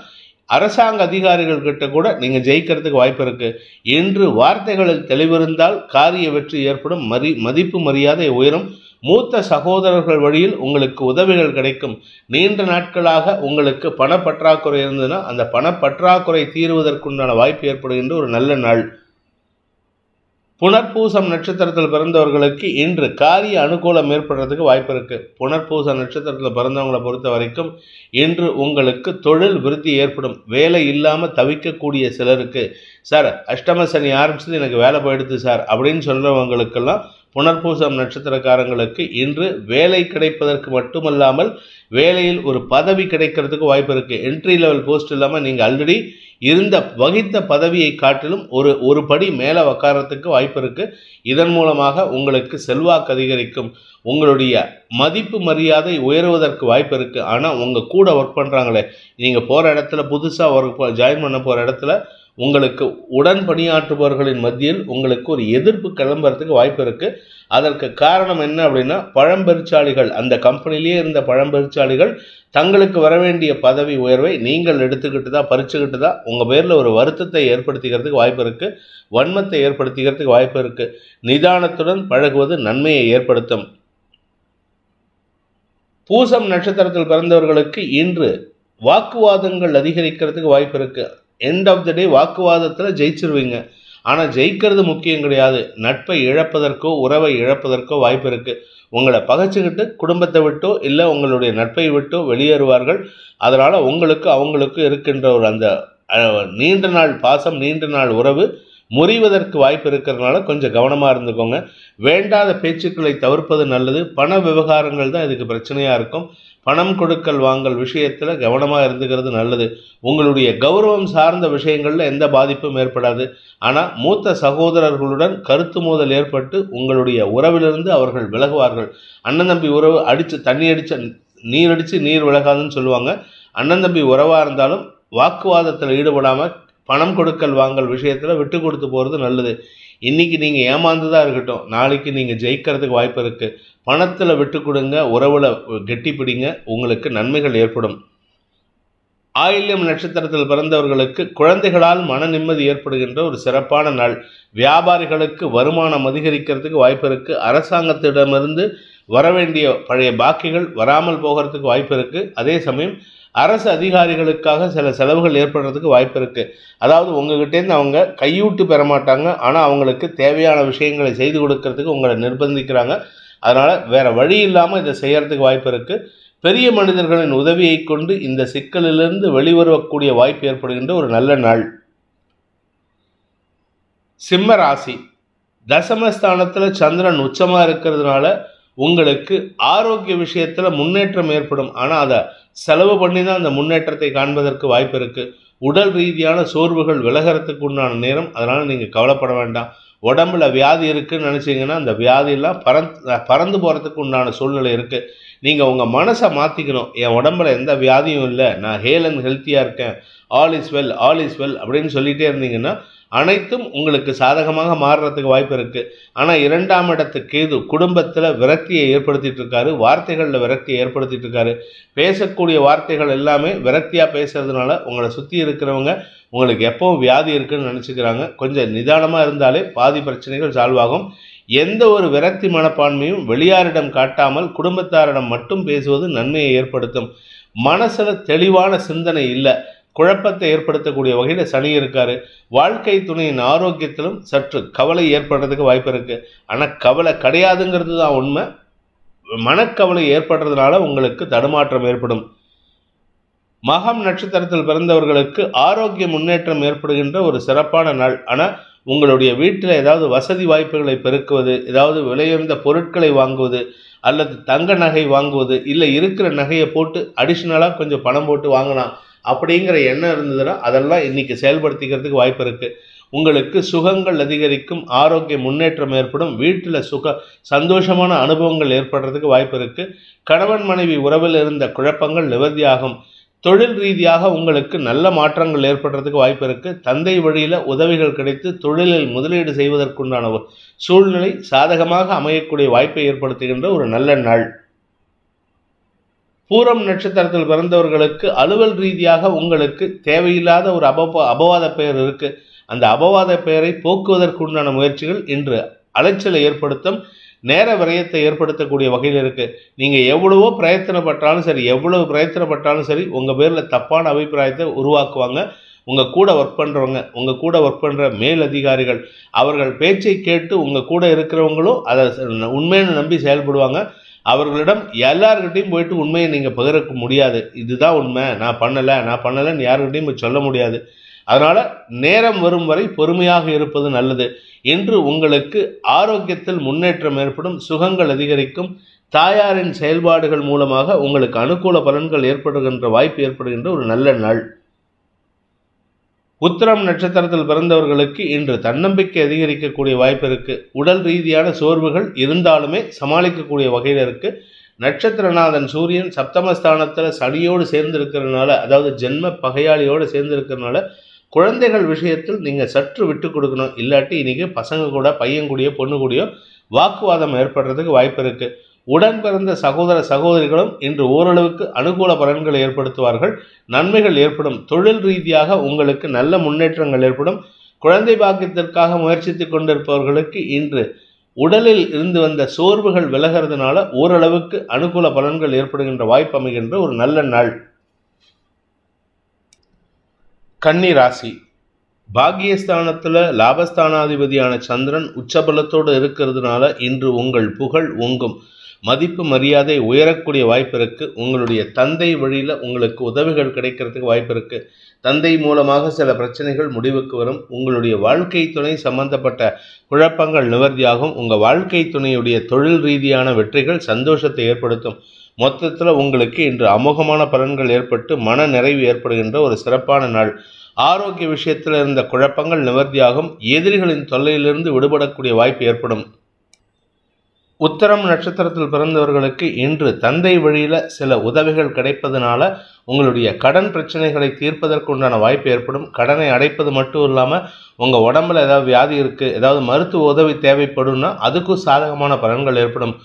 அரசாங்க அதிகாரிகள் கிட்ட கூட நீங்கள் ஜெயிக்கிறதுக்கு வாய்ப்பு இருக்குது. இன்று வார்த்தைகளில் தெளிவிருந்தால் காரிய வெற்றி ஏற்படும். மதிப்பு மரியாதை உயரும். மூத்த சகோதரர்கள் வழியில் உங்களுக்கு உதவிகள் கிடைக்கும். நீண்ட நாட்களாக உங்களுக்கு பணப்பற்றாக்குறை இருந்ததுன்னா அந்த பணப்பற்றாக்குறை தீர்வதற்குண்டான வாய்ப்பு ஏற்படுகின்ற ஒரு நல்ல நாள். புனர்பூசம் நட்சத்திரத்தில் பிறந்தவர்களுக்கு இன்று காரிய அனுகூலம் ஏற்படுறதுக்கு வாய்ப்பு இருக்கு. புனர்பூச நட்சத்திரத்தில் பிறந்தவங்களை பொறுத்த வரைக்கும் இன்று உங்களுக்கு தொழில் விருத்தி ஏற்படும். வேலை இல்லாமல் தவிக்கக்கூடிய சிலருக்கு, சார் அஷ்டம சனி ஆரம்பிச்சது எனக்கு வேலை போயிடுது சார் அப்படின்னு சொல்றவங்களுக்கெல்லாம் புனர்பூசம் நட்சத்திரக்காரங்களுக்கு இன்று வேலை கிடைப்பதற்கு மட்டுமல்லாமல் வேலையில் ஒரு பதவி கிடைக்கிறதுக்கு வாய்ப்பு இருக்கு. என்ட்ரி லெவல் போஸ்ட் இல்லாமல் நீங்கள் ஆல்ரெடி வகித்த பதவியை காட்டிலும் ஒரு படி மேலே உக்காரத்துக்கு வாய்ப்பு இருக்கு. இதன் மூலமாக உங்களுக்கு செல்வாக்கு அதிகரிக்கும். உங்களுடைய மதிப்பு மரியாதை உயருவதற்கு வாய்ப்பு இருக்கு. ஆனால் உங்க கூட ஒர்க் பண்றாங்களே, நீங்க போற இடத்துல புதுசாக ஜாயின் பண்ண போற இடத்துல உங்களுக்கு உடன் பணியாற்றுபவர்களின் மத்தியில் உங்களுக்கு ஒரு எதிர்ப்பு கிளம்புறதுக்கு வாய்ப்பு இருக்கு. அதற்கு காரணம் என்ன அப்படின்னா, பழம்பெருச்சாளிகள், அந்த கம்பெனிலேயே இருந்த பழம்பெருச்சாளிகள் தங்களுக்கு வர வேண்டிய பதவி உயர்வை நீங்கள் பறிச்சுக்கிட்டு தான் உங்க பேர்ல ஒரு வருத்தத்தை ஏற்படுத்திக்கிறதுக்கு வாய்ப்பு இருக்கு. வன்மத்தை ஏற்படுத்திக்கிறதுக்கு வாய்ப்பு இருக்கு. நிதானத்துடன் பழகுவது நன்மையை ஏற்படுத்தும். பூசம் நட்சத்திரத்தில் பிறந்தவர்களுக்கு இன்று வாக்குவாதங்கள் அதிகரிக்கிறதுக்கு வாய்ப்பு இருக்கு. எண்ட் ஆஃப் த டே வாக்குவாதத்தில் ஜெயிச்சிருவீங்க. ஆனால் ஜெயிக்கிறது முக்கியம் கிடையாது. நட்பை இழப்பதற்கோ உறவை இழப்பதற்கோ வாய்ப்பு இருக்கு. உங்களை பகைச்சிக்கிட்டு குடும்பத்தை விட்டோ இல்லை உங்களுடைய நட்பை விட்டோ வெளியேறுவார்கள். அதனால அவங்களுக்கு இருக்கின்ற ஒரு அந்த நீண்ட நாள் பாசம், நீண்ட நாள் உறவு முறிவதற்கு வாய்ப்பு இருக்கிறதுனால கொஞ்சம் கவனமாக இருந்துக்கோங்க. வேண்டாத பேச்சுக்களை தவிர்ப்பது நல்லது. பண விவகாரங்கள் தான் இதுக்கு பிரச்சனையாக இருக்கும். பணம் கொடுக்கல் வாங்கல் விஷயத்தில் கவனமாக இருந்துக்கிறது நல்லது. உங்களுடைய கௌரவம் சார்ந்த விஷயங்களில் எந்த பாதிப்பும் ஏற்படாது. ஆனால் மூத்த சகோதரர்களுடன் கருத்து மோதல் ஏற்பட்டு உங்களுடைய உறவிலிருந்து அவர்கள் விலகுவார்கள். அண்ணன் தம்பி உறவு தண்ணி அடித்த நீர் விலகாதுன்னு சொல்லுவாங்க. அண்ணன் தம்பி உறவாக இருந்தாலும் வாக்குவாதத்தில் ஈடுபடாமல் பணம் கொடுக்கல் வாங்கல் விஷயத்தில் விட்டு கொடுத்து போகிறது நல்லது. இன்னைக்கு நீங்கள் ஏமாந்துதான் இருக்கட்டும், நாளைக்கு நீங்கள் ஜெயிக்கிறதுக்கு வாய்ப்பு இருக்குது. பணத்தில் விட்டு கொடுங்க, உறவில் கெட்டி பிடிங்க, உங்களுக்கு நன்மைகள் ஏற்படும். ஆயில்யம் நட்சத்திரத்தில் பிறந்தவர்களுக்கு குழந்தைகளால் மன நிம்மதி ஏற்படுகின்ற ஒரு சிறப்பான நாள். வியாபாரிகளுக்கு வருமானம் அதிகரிக்கிறதுக்கு வாய்ப்பு இருக்குது. அரசாங்கத்திடமிருந்து வரவேண்டிய பழைய பாக்கிகள் வராமல் போகிறதுக்கு வாய்ப்பு இருக்குது. அதே சமயம் அரசு அதிகாரிகளுக்காக சில செலவுகள் ஏற்படுறதுக்கு வாய்ப்பு இருக்குது. அதாவது உங்ககிட்டேருந்து அவங்க கையூட்டு பெற மாட்டாங்க, ஆனால் அவங்களுக்கு தேவையான விஷயங்களை செய்து கொடுக்கறதுக்கு உங்களை நிர்பந்திக்கிறாங்க. அதனால் வேற வழி இல்லாமல் இதை செய்யறதுக்கு வாய்ப்பு இருக்குது. பெரிய மனிதர்களின் உதவியை கொண்டு இந்த சிக்கலிலிருந்து வெளிவரக்கூடிய வாய்ப்பு ஏற்படுகின்ற ஒரு நல்ல நாள். சிம்ம ராசி. தசமஸ்தானத்தில் சந்திரன் உச்சமாக இருக்கிறதுனால உங்களுக்கு ஆரோக்கிய விஷயத்தில் முன்னேற்றம் ஏற்படும். ஆனால் அதை செலவு பண்ணி தான் அந்த முன்னேற்றத்தை காண்பதற்கு வாய்ப்பு இருக்குது. உடல் ரீதியான சோர்வுகள் விலகிறதுக்கு உண்டான நேரம். அதனால் நீங்கள் கவலைப்பட வேண்டாம். உடம்புல வியாதி இருக்குதுன்னு நினச்சிங்கன்னா அந்த வியாதியெல்லாம் பறந்து போகிறதுக்கு உண்டான சூழ்நிலை இருக்குது. நீங்கள் உங்கள் மனசை மாற்றிக்கணும். என் உடம்புல எந்த வியாதியும் இல்லை, நான் ஹெல்த்தியாக இருக்கேன், ஆல் இஸ் வெல் அப்படின்னு சொல்லிகிட்டே இருந்தீங்கன்னா அனைத்தும் உங்களுக்கு சாதகமாக மாறுறதுக்கு வாய்ப்பு இருக்குது. ஆனால் 2ஆம் இடத்து கேது குடும்பத்தில் விரக்தியை ஏற்படுத்திட்டு இருக்காரு. வார்த்தைகளில் விரக்தியை ஏற்படுத்திட்டு இருக்காரு. பேசக்கூடிய வார்த்தைகள் எல்லாமே விரக்தியாக பேசுறதுனால உங்களை சுற்றி இருக்கிறவங்க உங்களுக்கு எப்பவும் வியாதி இருக்குன்னு நினச்சிக்கிறாங்க. கொஞ்சம் நிதானமாக இருந்தாலே பாதி பிரச்சனைகள் சால்வ் ஆகும். எந்த ஒரு விரக்தி மனப்பான்மையும் வெளியாரிடம் காட்டாமல் குடும்பத்தாரிடம் மட்டும் பேசுவது நன்மையை ஏற்படுத்தும். மனசில் தெளிவான சிந்தனை இல்லை, குழப்பத்தை ஏற்படுத்தக்கூடிய வகையில் சனி இருக்காரு. வாழ்க்கை துணையின் ஆரோக்கியத்திலும் சற்று கவலை ஏற்படுறதுக்கு வாய்ப்பு இருக்கு. ஆனால் கவலை கிடையாதுங்கிறது தான் உண்மை. மனக்கவலை ஏற்படுறதுனால உங்களுக்கு தடுமாற்றம் ஏற்படும். மகம் நட்சத்திரத்தில் பிறந்தவர்களுக்கு ஆரோக்கிய முன்னேற்றம் ஏற்படுகின்ற ஒரு சிறப்பான நாள். ஆனால் உங்களுடைய வீட்டில் ஏதாவது வசதி வாய்ப்புகளை பெருக்குவது, ஏதாவது விலையுயர்ந்த பொருட்களை வாங்குவது அல்லது தங்க நகை வாங்குவது, இல்லை இருக்கிற நகையை போட்டு அடிஷ்னலாக கொஞ்சம் பணம் போட்டு வாங்கலாம் அப்படிங்கிற எண்ணம் இருந்ததுன்னா அதெல்லாம் இன்னைக்கு செயல்படுத்திக்கிறதுக்கு வாய்ப்பு இருக்கு. உங்களுக்கு சுகங்கள் அதிகரிக்கும், ஆரோக்கிய முன்னேற்றம் ஏற்படும், வீட்டில் சந்தோஷமான அனுபவங்கள் ஏற்படுறதுக்கு வாய்ப்பு இருக்கு. கணவன் மனைவி உறவில் இருந்த குழப்பங்கள் நிவர்த்தியாகும். தொழில் ரீதியாக உங்களுக்கு நல்ல மாற்றங்கள் ஏற்படுறதுக்கு வாய்ப்பு இருக்கு. தந்தை வழியில் உதவிகள் கிடைத்து தொழிலில் முதலீடு செய்வதற்குண்டான ஒரு சூழ்நிலை சாதகமாக அமையக்கூடிய வாய்ப்பை ஏற்படுத்துகின்ற ஒரு நல்ல நாள். பூரம் நட்சத்திரத்தில் பிறந்தவர்களுக்கு அலுவல் ரீதியாக உங்களுக்கு தேவையில்லாத ஒரு அபவாத பெயர் இருக்கு. அந்த அபவாத பெயரை போக்குவதற்குண்டான முயற்சிகள் இன்று அலைச்சலை ஏற்படுத்தும், நேர விரயத்தை ஏற்படுத்தக்கூடிய வகையில் இருக்கு. நீங்க எவ்வளவு பிரயத்தனப்பட்டாலும் சரி உங்க பேர்ல தப்பான அபிப்பிராயத்தை உருவாக்குவாங்க. உங்கள் கூட ஒர்க் பண்ணுறவங்க, உங்கள் கூட ஒர்க் பண்ணுற மேல் அதிகாரிகள், அவர்கள் பேச்சை கேட்டு உங்கள் கூட இருக்கிறவங்களும் அதை உண்மைன்னு நம்பி செயல்படுவாங்க. அவர்களிடம் எல்லார்கிட்டையும் போயிட்டு உண்மையை நீங்கள் பகிரக்க முடியாது. இதுதான் உண்மை, நான் பண்ணலைன்னு யாருக்கிட்டையும் போய் சொல்ல முடியாது. அதனால் நேரம் வரும் வரை பொறுமையாக இருப்பது நல்லது. என்று உங்களுக்கு ஆரோக்கியத்தில் முன்னேற்றம் ஏற்படும், சுகங்கள் அதிகரிக்கும், தாயாரின் செயல்பாடுகள் மூலமாக உங்களுக்கு அனுகூல பலன்கள் ஏற்படுகின்ற வாய்ப்பு ஏற்படுகின்ற ஒரு நல்ல நாள். உத்திரம் நட்சத்திரத்தில் பிறந்தவர்களுக்கு இன்று தன்னம்பிக்கை அதிகரிக்கக்கூடிய வாய்ப்பு இருக்கு. உடல் ரீதியான சோர்வுகள் இருந்தாலுமே சமாளிக்கக்கூடிய வகையில் இருக்கு. நட்சத்திரநாதன் சூரியன் சப்தமஸ்தானத்தில் சனியோடு சேர்ந்து இருக்கிறதுனால, அதாவது ஜென்ம பகையாளியோடு சேர்ந்து இருக்கிறதுனால குழந்தைகள் விஷயத்தில் நீங்கள் சற்று விட்டு கொடுக்கணும். இல்லாட்டி இன்னைக்கு பசங்க கூட, பையன் கூடயோ பொண்ணு கூடயோ வாக்குவாதம் ஏற்படுறதுக்கு வாய்ப்பு இருக்கு. உடன் பிறந்த சகோதர சகோதரிகளும் இன்று ஓரளவுக்கு அனுகூல பலன்களை ஏற்படுத்துவார்கள். நன்மைகள் ஏற்படும். தொழில் ரீதியாக உங்களுக்கு நல்ல முன்னேற்றங்கள் ஏற்படும். குழந்தை பாக்கியத்திற்காக முயற்சித்துக் கொண்டிருப்பவர்களுக்கு இன்று உடலில் இருந்து வந்த சோர்வுகள் விலகிறதுனால ஓரளவுக்கு அனுகூல பலன்கள் ஏற்படுகின்ற வாய்ப்பு அமைகின்ற ஒரு நல்ல நாள். கன்னி ராசி. பாக்கியஸ்தானத்தில் லாபஸ்தானாதிபதியான சந்திரன் உச்சபலத்தோடு இருக்கிறதுனால இன்று உங்கள் புகழ் ஓங்கும். மதிப்பு மரியாதை உயரக்கூடிய வாய்ப்பு இருக்கு. உங்களுடைய தந்தை வழியில் உங்களுக்கு உதவிகள் கிடைக்கிறதுக்கு வாய்ப்பு இருக்கு. தந்தை மூலமாக சில பிரச்சனைகள் முடிவுக்கு வரும். உங்களுடைய வாழ்க்கை துணை சம்பந்தப்பட்ட குழப்பங்கள் நிவர்த்தியாகும். உங்கள் வாழ்க்கை துணையுடைய தொழில் ரீதியான வெற்றிகள் சந்தோஷத்தை ஏற்படுத்தும். மொத்தத்தில் உங்களுக்கு இன்று அமோகமான பலன்கள் ஏற்பட்டு மன நிறைவு ஏற்படுகின்ற ஒரு சிறப்பான நாள். ஆரோக்கிய விஷயத்தில் இருந்த குழப்பங்கள் நிவர்த்தியாகும். எதிரிகளின் தொல்லையிலிருந்து விடுபடக்கூடிய வாய்ப்பு ஏற்படும். உத்தரம் நட்சத்திரத்தில் பிறந்தவர்களுக்கு இன்று தந்தை வழியில் சில உதவிகள் கிடைப்பதனால உங்களுடைய கடன் பிரச்சனைகளை தீர்ப்பதற்குண்டான வாய்ப்பு ஏற்படும். கடனை அடைப்பது மட்டும் இல்லாமல் உங்கள் உடம்புல ஏதாவது வியாதி இருக்குது, ஏதாவது மருத்துவ உதவி தேவைப்படும்னா அதுக்கும் சாதகமான பலன்கள் ஏற்படும்.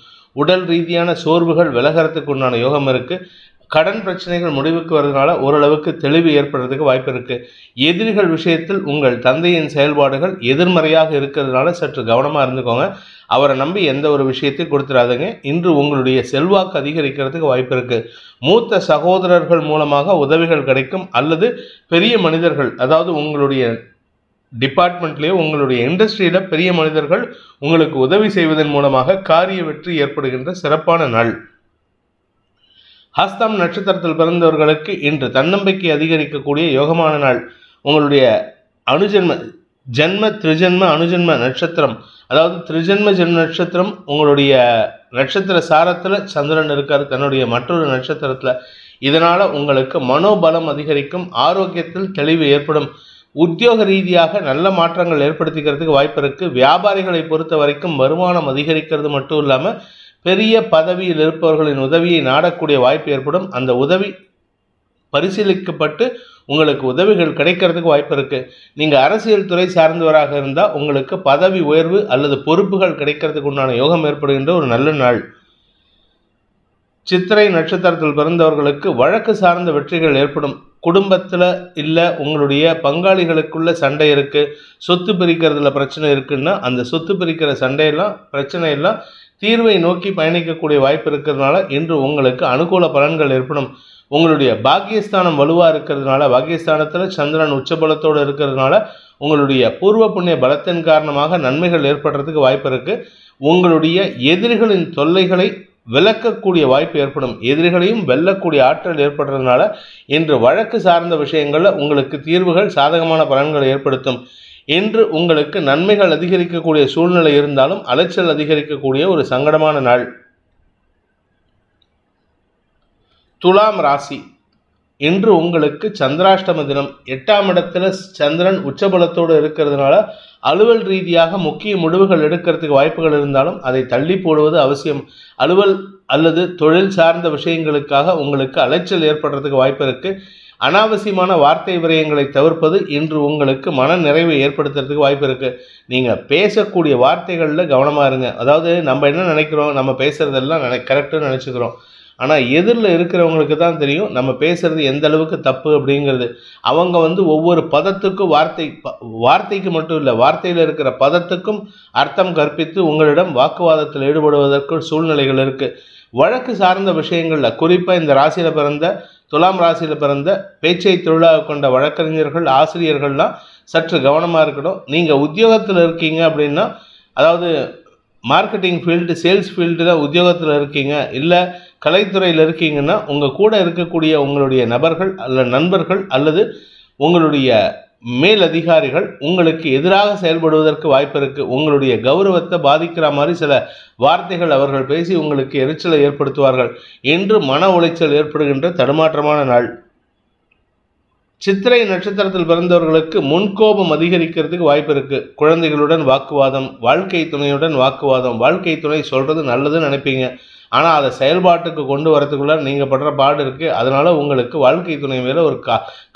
உடல் ரீதியான சோர்வுகள் விலகிறதுக்கு உண்டான யோகம் இருக்குது. கடன் பிரச்சனைகள் முடிவுக்கு வரதுனால ஓரளவுக்கு தெளிவு ஏற்படுறதுக்கு வாய்ப்பு இருக்குது. எதிரிகள் விஷயத்தில் உங்கள் தந்தையின் செயல்பாடுகள் எதிர்மறையாக இருக்கிறதுனால சற்று கவனமாக இருந்துக்கோங்க. அவரை நம்பி எந்த ஒரு விஷயத்தையும் கொடுத்துடாதீங்க. இன்று உங்களுடைய செல்வாக்கு அதிகரிக்கிறதுக்கு வாய்ப்பு இருக்குது. மூத்த சகோதரர்கள் மூலமாக உதவிகள் கிடைக்கும். அல்லது பெரிய மனிதர்கள், அதாவது உங்களுடைய டிபார்ட்மெண்ட்லேயோ உங்களுடைய இண்டஸ்ட்ரியில் பெரிய மனிதர்கள் உங்களுக்கு உதவி செய்வதன் மூலமாக காரிய வெற்றி ஏற்படுகின்ற சிறப்பான நாள். ஹஸ்தம் நட்சத்திரத்தில் பிறந்தவர்களுக்கு இன்று தன்னம்பிக்கை அதிகரிக்கக்கூடிய யோகமான நாள். உங்களுடைய ஜென்ம திரிஜென்ம அனுஜென்ம நட்சத்திரம், அதாவது திரிஜென்ம ஜென்ம நட்சத்திரம் உங்களுடைய நட்சத்திர சாரத்தில் சந்திரன் இருக்கார் தன்னுடைய மற்றொரு நட்சத்திரத்தில். இதனால் உங்களுக்கு மனோபலம் அதிகரிக்கும். ஆரோக்கியத்தில் தெளிவு ஏற்படும். உத்தியோக ரீதியாக நல்ல மாற்றங்கள் ஏற்படுத்திக்கிறதுக்கு வாய்ப்பு இருக்குது. வியாபாரிகளை பொறுத்த வரைக்கும் வருமானம் அதிகரிக்கிறது மட்டும் இல்லாமல் பெரிய பதவியில் இருப்பவர்களின் உதவியை நாடக்கூடிய வாய்ப்பு ஏற்படும். அந்த உதவி பரிசீலிக்கப்பட்டு உங்களுக்கு உதவிகள் கிடைக்கிறதுக்கு வாய்ப்பு இருக்குது. நீங்கள் அரசியல் துறை சார்ந்தவராக இருந்தால் உங்களுக்கு பதவி உயர்வு அல்லது பொறுப்புகள் கிடைக்கிறதுக்கு உண்டான யோகம் ஏற்படுகின்ற ஒரு நல்ல நாள். சித்திரை நட்சத்திரத்தில் பிறந்தவர்களுக்கு வழக்கு சார்ந்த வெற்றிகள் ஏற்படும். குடும்பத்தில் இல்லை உங்களுடைய பங்காளிகளுக்குள்ள சண்டை இருக்குது, சொத்து பிரிக்கிறதுல பிரச்சனை இருக்குன்னா அந்த சொத்து பிரிக்கிற சண்டையெல்லாம் பிரச்சனையெல்லாம் தீர்வை நோக்கி பயணிக்கக்கூடிய வாய்ப்பு இருக்கிறதுனால இன்று உங்களுக்கு அனுகூல பலன்கள் ஏற்படும். உங்களுடைய பாக்கியஸ்தானம் வலுவாக இருக்கிறதுனால, பாக்கியஸ்தானத்தில் சந்திரன் உச்சபலத்தோடு இருக்கிறதுனால உங்களுடைய பூர்வ புண்ணிய பலத்தின் காரணமாக நன்மைகள் ஏற்படுறதுக்கு வாய்ப்பு இருக்குது. உங்களுடைய எதிரிகளின் தொல்லைகளை விளக்கக்கூடிய வாய்ப்பு ஏற்படும். எதிரிகளையும் வெல்லக்கூடிய ஆற்றல் ஏற்படுறதுனால இன்று வழக்கு சார்ந்த விஷயங்களில் உங்களுக்கு தீர்வுகள் சாதகமான பலன்களை ஏற்படுத்தும். இன்று உங்களுக்கு நன்மைகள் அதிகரிக்கக்கூடிய சூழ்நிலை இருந்தாலும் அலைச்சல் அதிகரிக்கக்கூடிய ஒரு சங்கடமான நாள். துலாம் ராசி. இன்று உங்களுக்கு சந்திராஷ்டம தினம். 8ஆம் இடத்துல சந்திரன் உச்சபலத்தோடு இருக்கிறதுனால அலுவல் ரீதியாக முக்கிய முடிவுகள் எடுக்கிறதுக்கு வாய்ப்புகள் இருந்தாலும் அதை தள்ளி போடுவது அவசியம். அலுவல் அல்லது தொழில் சார்ந்த விஷயங்களுக்காக உங்களுக்கு அலைச்சல் ஏற்படுறதுக்கு வாய்ப்பு இருக்குது. அனாவசியமான வார்த்தை விரயங்களை தவிர்ப்பது இன்று உங்களுக்கு மன நிறைவை ஏற்படுத்துறதுக்கு வாய்ப்பு இருக்குது. நீங்கள் பேசக்கூடிய வார்த்தைகளில் கவனமாக இருங்க. அதாவது நம்ம என்ன நினைக்கிறோம், நம்ம பேசுகிறதெல்லாம் கரெக்டுன்னு நினச்சிக்கிறோம். ஆனால் எதிரில் இருக்கிறவங்களுக்கு தான் தெரியும் நம்ம பேசுகிறது எந்த அளவுக்கு தப்பு அப்படிங்கிறது. அவங்க ஒவ்வொரு பதத்துக்கும் வார்த்தைக்கு மட்டும் இல்லை, வார்த்தையில் இருக்கிற பதத்துக்கும் அர்த்தம் கற்பித்து உங்களிடம் வாக்குவாதத்தில் ஈடுபடுவதற்கு சூழ்நிலைகள் இருக்குது. வழக்கு சார்ந்த விஷயங்களில் குறிப்பாக இந்த ராசியில் பிறந்த துலாம் ராசியில் பிறந்த பேச்சை தொழிலாக கொண்ட வழக்கறிஞர்கள், ஆசிரியர்கள்லாம் சற்று கவனமாக இருக்கணும். நீங்கள் உத்தியோகத்தில் இருக்கீங்க அப்படின்னா, அதாவது மார்க்கெட்டிங் ஃபீல்டு, சேல்ஸ் ஃபீல்டில் உத்தியோகத்தில் இருக்கீங்க, இல்லை கலைத்துறையில் இருக்கீங்கன்னா உங்கள் கூட இருக்கக்கூடிய உங்களுடைய நபர்கள் அல்ல நண்பர்கள் அல்லது உங்களுடைய மேல் அதிகாரிகள் உங்களுக்கு எதிராக செயல்படுவதற்கு வாய்ப்பு இருக்குது. உங்களுடைய கௌரவத்தை பாதிக்கிற மாதிரி சில வார்த்தைகள் அவர்கள் பேசி உங்களுக்கு எரிச்சலை ஏற்படுத்துவார்கள் என்று மன உளைச்சல் ஏற்படுகின்ற தடுமாற்றமான நாள். சித்திரை நட்சத்திரத்தில் பிறந்தவர்களுக்கு முன்கோபம் அதிகரிக்கிறதுக்கு வாய்ப்பு இருக்குது. குழந்தைகளுடன் வாக்குவாதம், வாழ்க்கை துணையுடன் வாக்குவாதம். வாழ்க்கை துணை சொல்கிறது நல்லதுன்னு நினைப்பீங்க, ஆனால் அதை செயல்பாட்டுக்கு கொண்டு வரதுக்குள்ள நீங்கள் படுற பாடு இருக்குது. அதனால் உங்களுக்கு வாழ்க்கை துணை மேலே ஒரு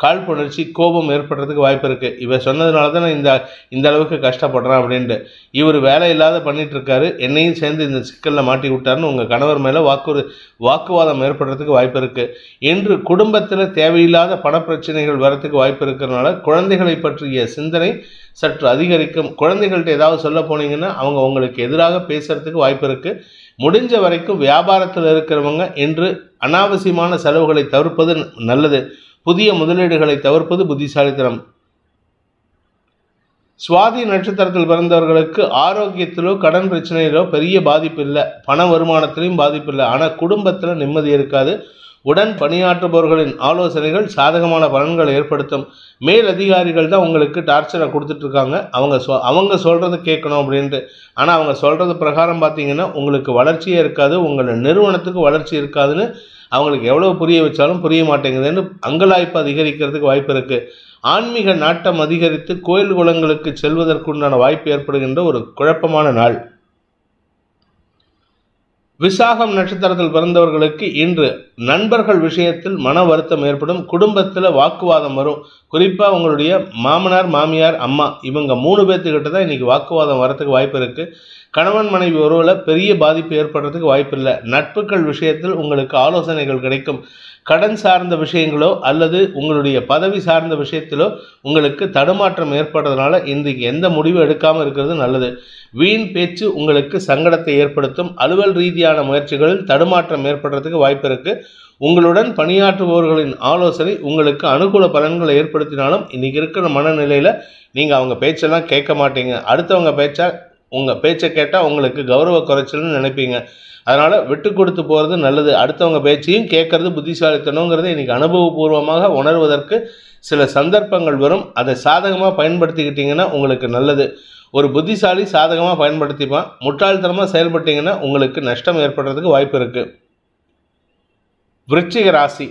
காழ்ப்புணர்ச்சி, கோபம் ஏற்படுறதுக்கு வாய்ப்பு இருக்குது. இவர் சொன்னதுனால தான் நான் இந்த அளவுக்கு கஷ்டப்படுறேன் அப்படின்ட்டு. இவர் வேலை இல்லாத பண்ணிட்டு இருக்காரு, என்னையும் சேர்ந்து இந்த சிக்கலில் மாட்டி விட்டாருன்னு உங்கள் கணவர் மேலே வாக்குவாதம் ஏற்படுறதுக்கு வாய்ப்பு இருக்குது. என்று குடும்பத்தில் தேவையில்லாத பணப்பிரச்சனைகள் வரத்துக்கு வாய்ப்பு இருக்கிறதுனால குழந்தைகளை பற்றிய சிந்தனை சற்று அதிகரிக்கும். குழந்தைகள்கிட்ட ஏதாவது சொல்ல போனீங்கன்னா அவங்க உங்களுக்கு எதிராக பேசுறதுக்கு வாய்ப்பு இருக்குது. முடிஞ்ச வரைக்கும் வியாபாரத்தில் இருக்கிறவங்க என்று அனாவசியமான செலவுகளை தவிர்ப்பது நல்லது. புதிய முதலீடுகளை தவிர்ப்பது புத்திசாலித்தனம். சுவாதி நட்சத்திரத்தில் பிறந்தவர்களுக்கு ஆரோக்கியத்திலோ கடன் பிரச்சனையிலோ பெரிய பாதிப்பு இல்லை, பண வருமானத்திலையும் பாதிப்பு இல்லை. ஆனால் குடும்பத்தில் நிம்மதி இருக்காது. உடன் பணியாற்றுபவர்களின் ஆலோசனைகள் சாதகமான பலன்களை ஏற்படுத்தும். மேல் அதிகாரிகள் தான் உங்களுக்கு டார்ச்சரை கொடுத்துட்ருக்காங்க, அவங்க சொல்கிறது கேட்கணும் அப்படின்ட்டு. ஆனால் அவங்க சொல்கிறது பிரகாரம் பார்த்தீங்கன்னா உங்களுக்கு வளர்ச்சியே இருக்காது, உங்கள் நிறுவனத்துக்கு வளர்ச்சி இருக்காதுன்னு அவங்களுக்கு எவ்வளோ புரிய வச்சாலும் புரிய மாட்டேங்குதுன்னு அங்கலாய்ப்பு அதிகரிக்கிறதுக்கு வாய்ப்பு இருக்குது. ஆன்மீக நாட்டம் அதிகரித்து கோயில் குளங்களுக்கு செல்வதற்குண்டான வாய்ப்பு ஏற்படுகின்ற ஒரு குழப்பமான நாள். விசாகம் நட்சத்திரத்தில் பிறந்தவர்களுக்கு இன்று நண்பர்கள் விஷயத்தில் மன வருத்தம் ஏற்படும். குடும்பத்தில் வாக்குவாதம் வரும். குறிப்பாக உங்களுடைய மாமனார், மாமியார், அம்மா இவங்க 3 பேர்த்துக்கிட்ட தான் இன்றைக்கி வாக்குவாதம் வரத்துக்கு வாய்ப்பு இருக்குது. கணவன் மனைவி உறவில் பெரிய பாதிப்பு ஏற்படுறதுக்கு வாய்ப்பு இல்லை. நட்புகள் விஷயத்தில் உங்களுக்கு ஆலோசனைகள் கிடைக்கும். கடன் சார்ந்த விஷயங்களோ அல்லது உங்களுடைய பதவி சார்ந்த விஷயத்திலோ உங்களுக்கு தடுமாற்றம் ஏற்படுறதுனால இன்றைக்கு எந்த முடிவும் எடுக்காமல் இருக்கிறது நல்லது. வீண் பேச்சு உங்களுக்கு சங்கடத்தை ஏற்படுத்தும். அலுவல் ரீதியான முயற்சிகளில் தடுமாற்றம் ஏற்படுறதுக்கு வாய்ப்பு இருக்குது. உங்களுடன் பணியாற்றுபவர்களின் ஆலோசனை உங்களுக்கு அனுகூல பலன்களை ஏற்படுத்தினாலும் இன்றைக்கி இருக்கிற மனநிலையில் நீங்கள் அவங்க பேச்செல்லாம் கேட்க மாட்டீங்க. அடுத்தவங்க உங்கள் பேச்சை கேட்டால் உங்களுக்கு கௌரவ குறைச்சல்னு நினைப்பீங்க. அதனால் விட்டு கொடுத்து போகிறது நல்லது. அடுத்தவங்க பேச்சையும் கேட்கறது புத்திசாலித்தனங்கிறத இன்றைக்கி அனுபவபூர்வமாக உணர்வதற்கு சில சந்தர்ப்பங்கள் வரும். அதை சாதகமாக பயன்படுத்திக்கிட்டிங்கன்னா உங்களுக்கு நல்லது. ஒரு புத்திசாலி சாதகமாக பயன்படுத்திப்பான். முட்டாள்தனமாக செயல்பட்டீங்கன்னா உங்களுக்கு நஷ்டம் ஏற்படுறதுக்கு வாய்ப்பு இருக்குது. விருச்சிக ராசி.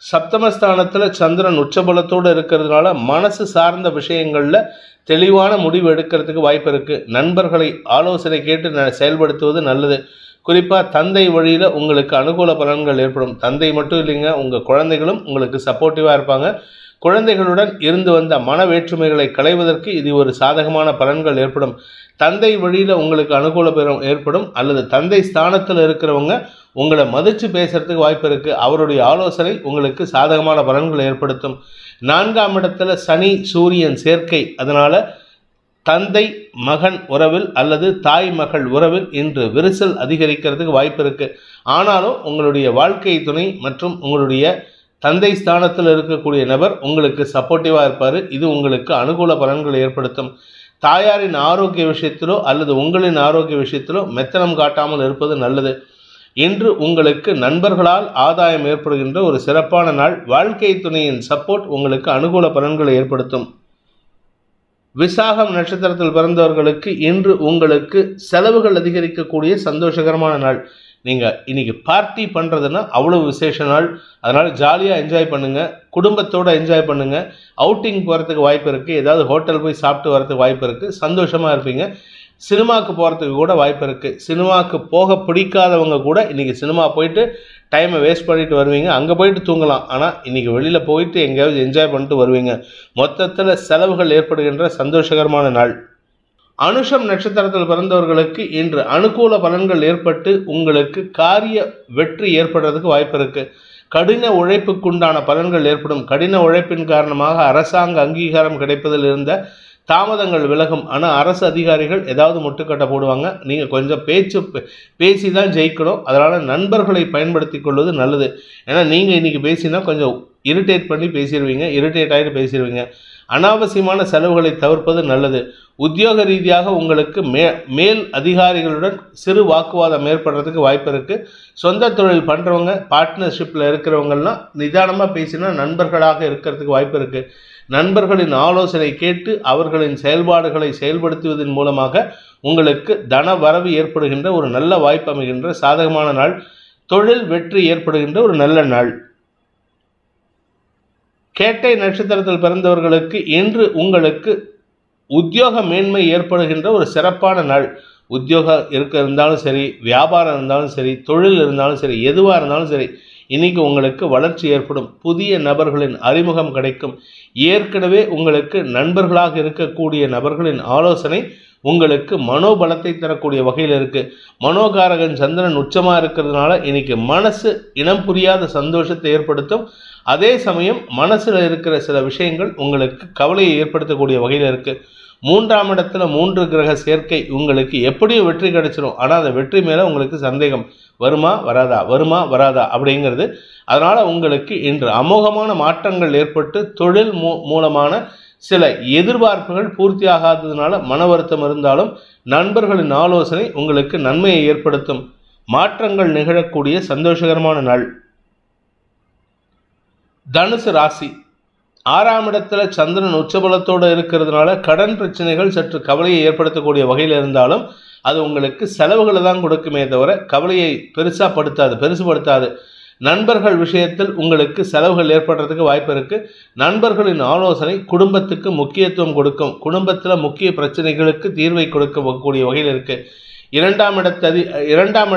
சப்தமஸ்தானத்தில் சந்திரன் உச்சபலத்தோடு இருக்கிறதுனால மனசு சார்ந்த விஷயங்களில் தெளிவான முடிவு எடுக்கிறதுக்கு வாய்ப்பு இருக்குது. நண்பர்களை ஆலோசனை கேட்டு செயல்படுத்துவது நல்லது. குறிப்பாக தந்தை வழியில் உங்களுக்கு அனுகூல பலன்கள் ஏற்படும். தந்தை மட்டும் இல்லைங்க, உங்கள் குழந்தைகளும் உங்களுக்கு சப்போர்ட்டிவாக இருப்பாங்க. குழந்தைகளுடன் இருந்து வந்த மன வேற்றுமைகளை களைவதற்கு இது ஒரு சாதகமான பலன்கள் ஏற்படும். தந்தை வழியில் உங்களுக்கு அனுகூல ஏற்படும். அல்லது தந்தை ஸ்தானத்தில் இருக்கிறவங்க உங்களை மதித்து பேசுறதுக்கு வாய்ப்பு இருக்குது. அவருடைய ஆலோசனை உங்களுக்கு சாதகமான பலன்களை ஏற்படுத்தும். 4ஆம் இடத்துல சனி சூரியன் சேர்க்கை, அதனால் தந்தை மகன் உறவில் அல்லது தாய் மகள் உறவில் இன்று விரிசல் அதிகரிக்கிறதுக்கு வாய்ப்பு இருக்குது. ஆனாலும் உங்களுடைய வாழ்க்கை துணை மற்றும் உங்களுடைய தந்தை ஸ்தானத்தில் இருக்கக்கூடிய நபர் உங்களுக்கு சப்போர்ட்டிவாக இருப்பார். இது உங்களுக்கு அனுகூல பலன்களை ஏற்படுத்தும். தாயாரின் ஆரோக்கிய விஷயத்திலோ அல்லது உங்களின் ஆரோக்கிய விஷயத்திலோ மெத்தனம் காட்டாமல் இருப்பது நல்லது. இன்று உங்களுக்கு நண்பர்களால் ஆதாயம் ஏற்படுகின்ற ஒரு சிறப்பான நாள். வாழ்க்கை துணையின் சப்போர்ட் உங்களுக்கு அனுகூல பலன்களை ஏற்படுத்தும். விசாகம் நட்சத்திரத்தில் பிறந்தவர்களுக்கு இன்று உங்களுக்கு செலவுகள் அதிகரிக்கக்கூடிய சந்தோஷகரமான நாள். நீங்கள் இன்றைக்கி பார்ட்டி பண்ணுறதுன்னா அவ்வளோ விசேஷ நாள். அதனால் ஜாலியாக என்ஜாய் பண்ணுங்கள், குடும்பத்தோடு என்ஜாய் பண்ணுங்கள். அவுட்டிங் போகிறதுக்கு வாய்ப்பு இருக்குது, ஏதாவது ஹோட்டல் போய் சாப்பிட்டு வரதுக்கு வாய்ப்பு இருக்குது, சந்தோஷமாக இருப்பீங்க. சினிமாவுக்கு போகிறதுக்கு கூட வாய்ப்பு இருக்குது. சினிமாவுக்கு போக பிடிக்காதவங்க கூட இன்றைக்கி சினிமா போயிட்டு டைமை வேஸ்ட் பண்ணிட்டு வருவீங்க. அங்கே போயிட்டு தூங்கலாம், ஆனால் இன்றைக்கி வெளியில் போயிட்டு எங்கேயாவது என்ஜாய் பண்ணிட்டு வருவீங்க. மொத்தத்தில் செலவுகள் ஏற்படுகின்ற சந்தோஷகரமான நாள். அனுஷம் நட்சத்திரத்தில் பிறந்தவர்களுக்கு இன்று அனுகூல பலன்கள் ஏற்பட்டு உங்களுக்கு காரிய வெற்றி ஏற்படுறதுக்கு வாய்ப்பு இருக்குது. கடின உழைப்புக்குண்டான பலன்கள் ஏற்படும். கடின உழைப்பின் காரணமாக அரசாங்க அங்கீகாரம் கிடைப்பதில் இருந்த தாமதங்கள் விலகும். ஆனால் அரசு அதிகாரிகள் ஏதாவது முட்டுக்கட்டை போடுவாங்க. நீங்கள் கொஞ்சம் பேசி தான் ஜெயிக்கணும். அதனால் நண்பர்களை பயன்படுத்தி கொள்வது நல்லது. ஏன்னா நீங்கள் இன்றைக்கி பேசினா கொஞ்சம் இரிட்டேட் பண்ணி பேசிடுவீங்க, இரிட்டேட் ஆகிட்டு பேசிடுவீங்க. அனாவசியமான செலவுகளை தவிர்ப்பது நல்லது. உத்தியோக ரீதியாக உங்களுக்கு மேல் அதிகாரிகளுடன் சிறு வாக்குவாதம் ஏற்படுறதுக்கு வாய்ப்பு இருக்குது. சொந்த தொழில் பண்ணுறவங்க, பார்ட்னர்ஷிப்பில் இருக்கிறவங்கலாம் நிதானமாக பேசினா நண்பர்களாக இருக்கிறதுக்கு வாய்ப்பு இருக்குது. நண்பர்களின் ஆலோசனை கேட்டு அவர்களின் செயல்பாடுகளை செயல்படுத்துவதன் மூலமாக உங்களுக்கு தன வரவு ஏற்படுகின்ற ஒரு நல்ல வாய்ப்பு அமைகின்ற சாதகமான நாள். தொழில் வெற்றி ஏற்படுகின்ற ஒரு நல்ல நாள். கேட்டை நட்சத்திரத்தில் பிறந்தவர்களுக்கு இன்று உங்களுக்கு உத்தியோக மேன்மை ஏற்படுகின்ற ஒரு சிறப்பான நாள். உத்தியோகம் இருந்தாலும் சரி, வியாபாரம் இருந்தாலும் சரி, தொழில் இருந்தாலும் சரி, எதுவாக இருந்தாலும் சரி, இன்னைக்கு உங்களுக்கு வளர்ச்சி ஏற்படும். புதிய நபர்களின் அறிமுகம் கிடைக்கும். ஏற்கனவே உங்களுக்கு நண்பர்களாக இருக்கக்கூடிய நபர்களின் ஆலோசனை உங்களுக்கு மனோபலத்தை தரக்கூடிய வகையில் இருக்குது. மனோகாரகன் சந்திரன் உச்சமாக இருக்கிறதுனால இன்னைக்கு மனசு இனம் புரியாத சந்தோஷத்தை ஏற்படுத்தும். அதே சமயம் மனசில் இருக்கிற சில விஷயங்கள் உங்களுக்கு கவலையை ஏற்படுத்தக்கூடிய வகையில் இருக்குது. 3ஆம் இடத்துல 3 கிரக சேர்க்கை உங்களுக்கு எப்படியும் வெற்றி கிடைச்சிடும். ஆனால் அந்த வெற்றி மேலே உங்களுக்கு சந்தேகம் வருமா வராதா அப்படிங்கிறது. அதனால் உங்களுக்கு இன்று அமோகமான மாற்றங்கள் ஏற்பட்டு தொழில் மூலமான சில எதிர்பார்ப்புகள் பூர்த்தி ஆகாததுனால மன வருத்தம் இருந்தாலும் நண்பர்களின் ஆலோசனை உங்களுக்கு நன்மையை ஏற்படுத்தும். மாற்றங்கள் நிகழக்கூடிய சந்தோஷகரமான நாள். தனுசு ராசி. 6ஆம் இடத்துல சந்திரன் உச்சபலத்தோடு இருக்கிறதுனால கடன் பிரச்சனைகள் சற்று கவலையை ஏற்படுத்தக்கூடிய வகையில் இருந்தாலும் அது உங்களுக்கு செலவுகளை தான் கொடுக்குமே தவிர கவலையை பெருசுபடுத்தாது. நண்பர்கள் விஷயத்தில் உங்களுக்கு செலவுகள் ஏற்படுறதுக்கு வாய்ப்பு இருக்குது. நண்பர்களின் ஆலோசனை குடும்பத்துக்கு முக்கியத்துவம் கொடுக்கும். குடும்பத்தில் முக்கிய பிரச்சனைகளுக்கு தீர்வை கொடுக்கக்கூடிய வகையில் இருக்குது. 2ஆம்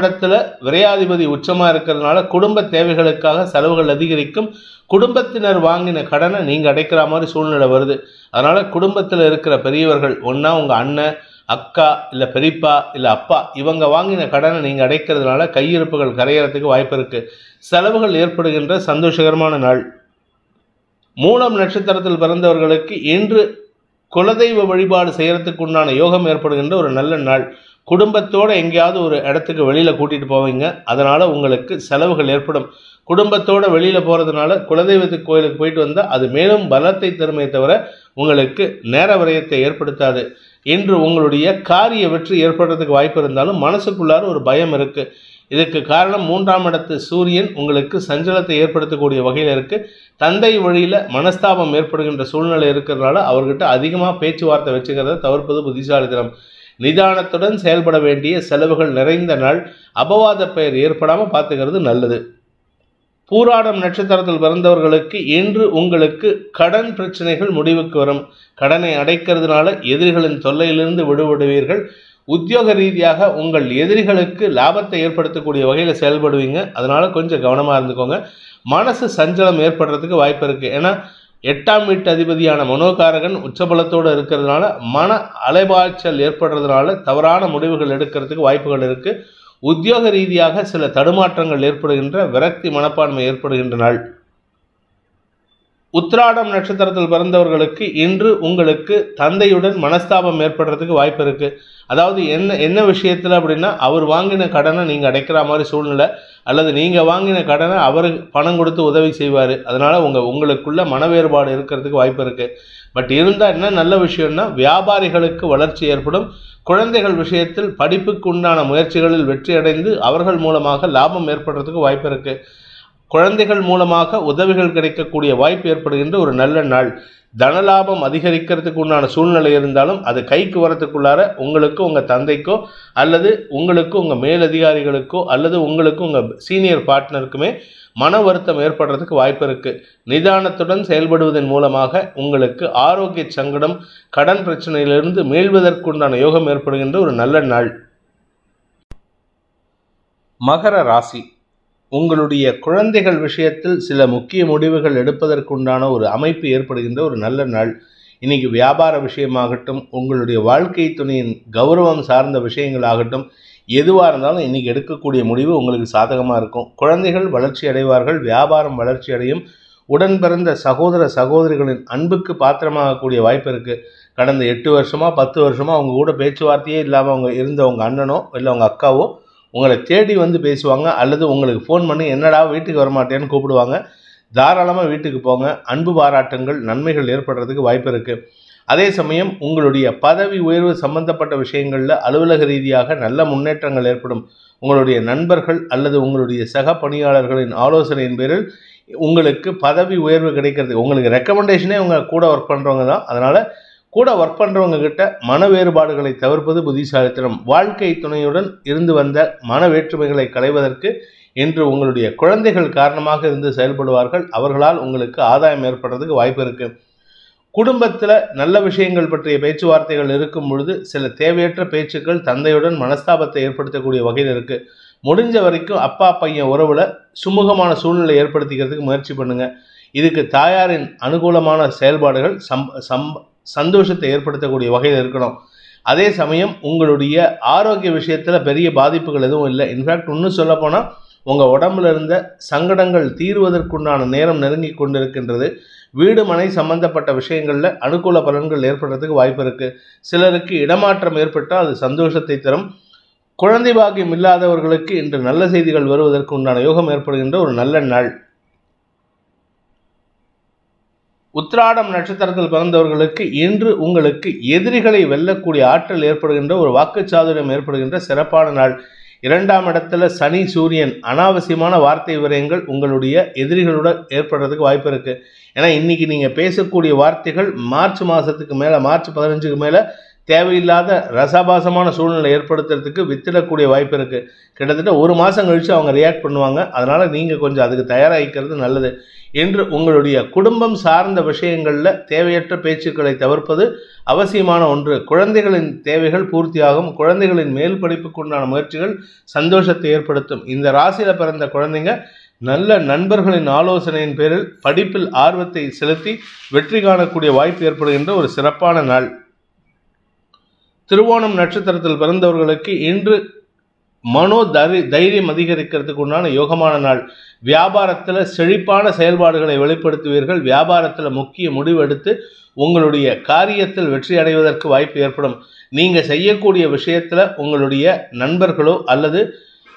இடத்துல விரையாதிபதி உச்சமாக இருக்கிறதுனால குடும்ப தேவைகளுக்காக செலவுகள் அதிகரிக்கும். குடும்பத்தினர் வாங்கின கடனை நீங்கள் அடைக்கிற மாதிரி சூழ்நிலை வருது. அதனால் குடும்பத்தில் இருக்கிற பெரியவர்கள், ஒன்றா உங்கள் அண்ணன், அக்கா, இல்லை பெரியப்பா, இல்லை அப்பா, இவங்க வாங்கின கடனை நீங்கள் அடைக்கிறதுனால கையிருப்புகள் கரையிறதுக்கு வாய்ப்பு இருக்குது. செலவுகள் ஏற்படுகின்ற சந்தோஷகரமான நாள். மூலம் நட்சத்திரத்தில் பிறந்தவர்களுக்கு இன்று குலதெய்வ வழிபாடு செய்கிறதுக்கு உண்டான யோகம் ஏற்படுகின்ற ஒரு நல்ல நாள். குடும்பத்தோடு எங்கேயாவது ஒரு இடத்துக்கு வெளியில் கூட்டிகிட்டு போவீங்க. அதனால் உங்களுக்கு செலவுகள் ஏற்படும். குடும்பத்தோடு வெளியில் போகிறதுனால குலதெய்வத்துக்கு கோயிலுக்கு போயிட்டு வந்தால் அது மேலும் பலத்தை தருமே தவிர உங்களுக்கு நேர விரயத்தை ஏற்படுத்தாது. இன்று உங்களுடைய காரிய வெற்றி ஏற்படுறதுக்கு வாய்ப்பு இருந்தாலும் மனசுக்குள்ளார ஒரு பயம் இருக்குது. இதுக்கு காரணம் 3ஆம் இடத்து சூரியன் உங்களுக்கு சஞ்சலத்தை ஏற்படுத்தக்கூடிய வகையில் இருக்குது. தந்தை வழியில் மனஸ்தாபம் ஏற்படுகின்ற சூழ்நிலை இருக்கிறதுனால அவர்கிட்ட அதிகமாக பேச்சுவார்த்தை வச்சுக்கிறத தவிர்ப்பது புத்திசாலித்தனம். நிதானத்துடன் செயல்பட வேண்டிய செலவுகள் நிறைந்த நாள். அபவாத பெயர் ஏற்படாமல் பார்த்துக்கிறது நல்லது. பூராடம் நட்சத்திரத்தில் பிறந்தவர்களுக்கு இன்று உங்களுக்கு கடன் பிரச்சனைகள் முடிவுக்கு வரும். கடனை அடைக்கிறதுனால எதிரிகளின் தொல்லையிலிருந்து விடுபடுவீர்கள். உத்தியோக ரீதியாக உங்கள் எதிரிகளுக்கு லாபத்தை ஏற்படுத்தக்கூடிய வகையில் செயல்படுவீங்க. அதனால் கொஞ்சம் கவனமாக இருந்துக்கோங்க. மனசு சஞ்சலம் ஏற்படுறதுக்கு வாய்ப்பு இருக்குது. ஏன்னா 8ஆம் வீட்டு அதிபதியான மனோகாரகன் உச்சபலத்தோடு இருக்கிறதுனால மன அலைபாய்ச்சல் ஏற்படுறதுனால தவறான முடிவுகள் எடுக்கிறதுக்கு வாய்ப்புகள் இருக்குது. உத்தியோக ரீதியாக சில தடுமாற்றங்கள் ஏற்படுகின்ற விரக்தி மனப்பான்மை ஏற்படுகின்ற நாள். உத்திராடம் நட்சத்திரத்தில் பிறந்தவர்களுக்கு இன்று உங்களுக்கு தந்தையுடன் மனஸ்தாபம் ஏற்படுறதுக்கு வாய்ப்பு இருக்குது. அதாவது என்ன விஷயத்தில் அப்படின்னா, அவர் வாங்கின கடனை நீங்கள் அடைக்கிற மாதிரி சூழ்நிலை, அல்லது நீங்கள் வாங்கின கடனை அவர் பணம் கொடுத்து உதவி செய்வார். அதனால் உங்களுக்குள்ள மன வேறுபாடு இருக்கிறதுக்கு வாய்ப்பு இருக்குது. பட் இருந்தால் என்ன நல்ல விஷயம்னா, வியாபாரிகளுக்கு வளர்ச்சி ஏற்படும். குழந்தைகள் விஷயத்தில் படிப்புக்கு உண்டான முயற்சிகளில் வெற்றி அடைந்து அவர்கள் மூலமாக லாபம் ஏற்படுறதுக்கு வாய்ப்பு இருக்குது. குழந்தைகள் மூலமாக உதவிகள் கிடைக்கக்கூடிய வாய்ப்பு ஏற்படுகின்ற ஒரு நல்ல நாள். தனலாபம் அதிகரிக்கிறதுக்கு உண்டான சூழ்நிலை இருந்தாலும் அது கைக்கு வரத்துக்குள்ளார உங்களுக்கு உங்கள் தந்தைக்கோ அல்லது உங்களுக்கு உங்கள் மேலதிகாரிகளுக்கோ அல்லது உங்களுக்கு உங்கள் சீனியர் பார்ட்னருக்குமே மன வருத்தம் ஏற்படுறதுக்கு வாய்ப்பு இருக்குது. நிதானத்துடன் செயல்படுவதன் மூலமாக உங்களுக்கு ஆரோக்கிய சங்கடம், கடன் பிரச்சனையிலிருந்து மீள்வதற்குண்டான யோகம் ஏற்படுகின்ற ஒரு நல்ல நாள். மகர ராசி. உங்களுடைய குழந்தைகள் விஷயத்தில் சில முக்கிய முடிவுகள் எடுப்பதற்குண்டான ஒரு அமைப்பு ஏற்படுகின்ற ஒரு நல்ல நாள். இன்றைக்கி வியாபார விஷயமாகட்டும், உங்களுடைய வாழ்க்கை துணையின் கௌரவம் சார்ந்த விஷயங்களாகட்டும், எதுவாக இருந்தாலும் இன்றைக்கி எடுக்கக்கூடிய முடிவு உங்களுக்கு சாதகமாக இருக்கும். குழந்தைகள் வளர்ச்சி அடைவார்கள், வியாபாரம் வளர்ச்சி அடையும். உடன் பிறந்த சகோதர சகோதரிகளின் அன்புக்கு பாத்திரமாகக்கூடிய வாய்ப்பு இருக்குது. கடந்த 8 வருஷமா 10 வருஷமா அவங்க கூட பேச்சுவார்த்தையே இல்லாமல் அவங்க இருந்த உங்கள் அண்ணனோ இல்லை உங்கள் அக்காவோ உங்களை தேடி வந்து பேசுவாங்க, அல்லது உங்களுக்கு ஃபோன் பண்ணி என்னடா வீட்டுக்கு வரமாட்டேன்னு கூப்பிடுவாங்க. தாராளமாக வீட்டுக்கு போங்க. அன்பு பாராட்டுங்கள், நன்மைகள் ஏற்படுறதுக்கு வாய்ப்பு இருக்குது. அதே சமயம் உங்களுடைய பதவி உயர்வு சம்பந்தப்பட்ட விஷயங்களில் அலுவலக ரீதியாக நல்ல முன்னேற்றங்கள் ஏற்படும். உங்களுடைய நண்பர்கள் அல்லது உங்களுடைய சக பணியாளர்களின் ஆலோசனையின் பேரில் உங்களுக்கு பதவி உயர்வு கிடைக்கிறது. உங்களுக்கு ரெக்கமெண்டேஷனே உங்கள் கூட ஒர்க் பண்ணுறவங்க தான். அதனால் கூட ஒர்க் பண்ணுறவங்க கிட்ட மன வேறுபாடுகளை தவிர்ப்பது புத்திசாலித்தனம். வாழ்க்கை துணையுடன் இருந்து வந்த மன வேற்றுமைகளை களைவதற்கு இன்று உங்களுடைய குழந்தைகள் காரணமாக இருந்து செயல்படுவார்கள். அவர்களால் உங்களுக்கு ஆதாயம் ஏற்படுறதுக்கு வாய்ப்பு இருக்குது. குடும்பத்தில் நல்ல விஷயங்கள் பற்றிய பேச்சுவார்த்தைகள் இருக்கும் பொழுது சில தேவையற்ற பேச்சுக்கள் தந்தையுடன் மனஸ்தாபத்தை ஏற்படுத்தக்கூடிய வகையில் இருக்குது. முடிஞ்ச வரைக்கும் அப்பா பையன் உறவில் சுமூகமான சூழ்நிலை ஏற்படுத்திக்கிறதுக்கு முயற்சி பண்ணுங்கள். இதுக்கு தாயாரின் அனுகூலமான செயல்பாடுகள் சந்தோஷத்தை ஏற்படுத்தக்கூடிய வகையில் இருக்கணும். அதே சமயம் உங்களுடைய ஆரோக்கிய விஷயத்தில் பெரிய பாதிப்புகள் எதுவும் இல்லை. இன்ஃபேக்ட் இன்னும் சொல்லப்போனால் உங்கள் உடம்புல இருந்த சங்கடங்கள் தீர்வதற்குண்டான நேரம் நெருங்கி கொண்டிருக்கின்றது. வீடு மனை சம்பந்தப்பட்ட விஷயங்களில் அனுகூல பலன்கள் ஏற்படுறதுக்கு வாய்ப்பு இருக்குது. சிலருக்கு இடமாற்றம் ஏற்பட்டால் அது சந்தோஷத்தை தரும். குழந்தை பாக்கியம் இல்லாதவர்களுக்கு இன்று நல்ல செய்திகள் வருவதற்கு உண்டான யோகம் ஏற்படுகின்ற ஒரு நல்ல நாள். உத்திராடம் நட்சத்திரத்தில் பிறந்தவர்களுக்கு இன்று உங்களுக்கு எதிரிகளை வெல்லக்கூடிய ஆற்றல் ஏற்படுகின்ற ஒரு வாக்குச்சாதுரியம் ஏற்படுகின்ற சிறப்பான நாள். 2ஆம் இடத்துல சனி சூரியன், அனாவசியமான வார்த்தை விரயங்கள் உங்களுடைய எதிரிகளுடன் ஏற்படுறதுக்கு வாய்ப்பு இருக்குது. ஏன்னா இன்றைக்கி நீங்கள் பேசக்கூடிய வார்த்தைகள் மார்ச் மாதத்துக்கு மேலே, மார்ச் 15க்கு மேலே தேவையில்லாத ரசாபாசமான சூழ்நிலை ஏற்படுத்துறதுக்கு வித்திடக்கூடிய வாய்ப்பு இருக்குது. கிட்டத்தட்ட 1 மாதம் கழித்து அவங்க ரியாக்ட் பண்ணுவாங்க. அதனால் நீங்கள் கொஞ்சம் அதுக்கு தயாராகிக்கிறது நல்லது. என்று உங்களுடைய குடும்பம் சார்ந்த விஷயங்களில் தேவையற்ற பேச்சுக்களை தவிர்ப்பது அவசியமான ஒன்று. குழந்தைகளின் தேவைகள் பூர்த்தியாகும். குழந்தைகளின் மேல் படிப்புக்குண்டான முயற்சிகள் சந்தோஷத்தை ஏற்படுத்தும். இந்த ராசியில் பிறந்த குழந்தைங்க நல்ல நண்பர்களின் ஆலோசனையின் பேரில் படிப்பில் ஆர்வத்தை செலுத்தி வெற்றி காணக்கூடிய வாய்ப்பு ஏற்படுகின்ற ஒரு சிறப்பான நாள். திருவோணம் நட்சத்திரத்தில் பிறந்தவர்களுக்கு இன்று தைரியம் அதிகரிக்கிறதுக்கு உண்டான யோகமான நாள். வியாபாரத்தில் செழிப்பான செயல்பாடுகளை வெளிப்படுத்துவீர்கள். வியாபாரத்தில் முக்கிய முடிவெடுத்து உங்களுடைய காரியத்தில் வெற்றி அடைவதற்கு வாய்ப்பு ஏற்படும். நீங்கள் செய்யக்கூடிய விஷயத்தில் உங்களுடைய நண்பர்களோ அல்லது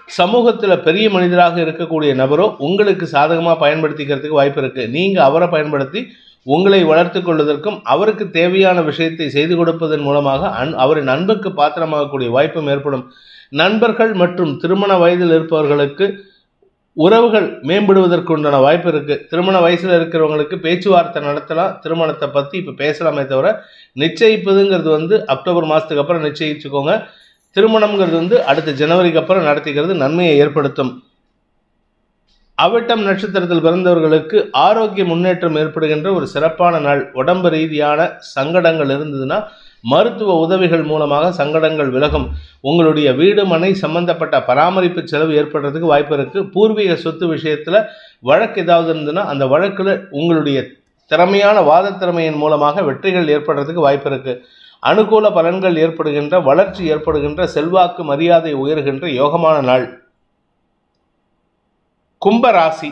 சமூகத்தில் பெரிய மனிதராக இருக்கக்கூடிய நபரோ உங்களுக்கு சாதகமாக பயன்படுத்திக்கிறதுக்கு வாய்ப்பு இருக்குது. நீங்கள் அவரை பயன்படுத்தி உங்களை வளர்த்து கொள்வதற்கும் அவருக்கு தேவையான விஷயத்தை செய்து கொடுப்பதன் மூலமாக அவரின் அன்புக்கு பாத்திரமாகக்கூடிய வாய்ப்பும் ஏற்படும். நண்பர்கள் மற்றும் திருமண வயதில் இருப்பவர்களுக்கு உறவுகள் மேம்படுவதற்கு உண்டான வாய்ப்பு இருக்குது. திருமண வயசில் இருக்கிறவங்களுக்கு பேச்சுவார்த்தை நடத்தலாம். திருமணத்தை பற்றி இப்போ பேசலாமே தவிர நிச்சயிப்பதுங்கிறது அக்டோபர் மாதத்துக்கு அப்புறம் நிச்சயிச்சுக்கோங்க. திருமணம்ங்கிறது அடுத்த ஜனவரிக்கு அப்புறம் நடத்திக்கிறது நன்மையை ஏற்படுத்தும். அவிட்டம் நட்சத்திரத்தில் பிறந்தவர்களுக்கு ஆரோக்கிய முன்னேற்றம் ஏற்படுகின்ற ஒரு சிறப்பான நாள். உடம்பு ரீதியான சங்கடங்கள் இருந்ததுன்னா மருத்துவ உதவிகள் மூலமாக சங்கடங்கள் விலகும். உங்களுடைய வீடு மனை சம்பந்தப்பட்ட பராமரிப்பு செலவு ஏற்படுறதுக்கு வாய்ப்பு இருக்குது. பூர்வீக சொத்து விஷயத்தில் வழக்கு ஏதாவது இருந்ததுன்னா அந்த வழக்கில் உங்களுடைய திறமையான வாத திறமையின் மூலமாக வெற்றிகள் ஏற்படுறதுக்கு வாய்ப்பு இருக்குது. அனுகூல பலன்கள் ஏற்படுகின்ற, வளர்ச்சி ஏற்படுகின்ற, செல்வாக்கு மரியாதை உயர்கின்ற யோகமான நாள். கும்ப ராசி.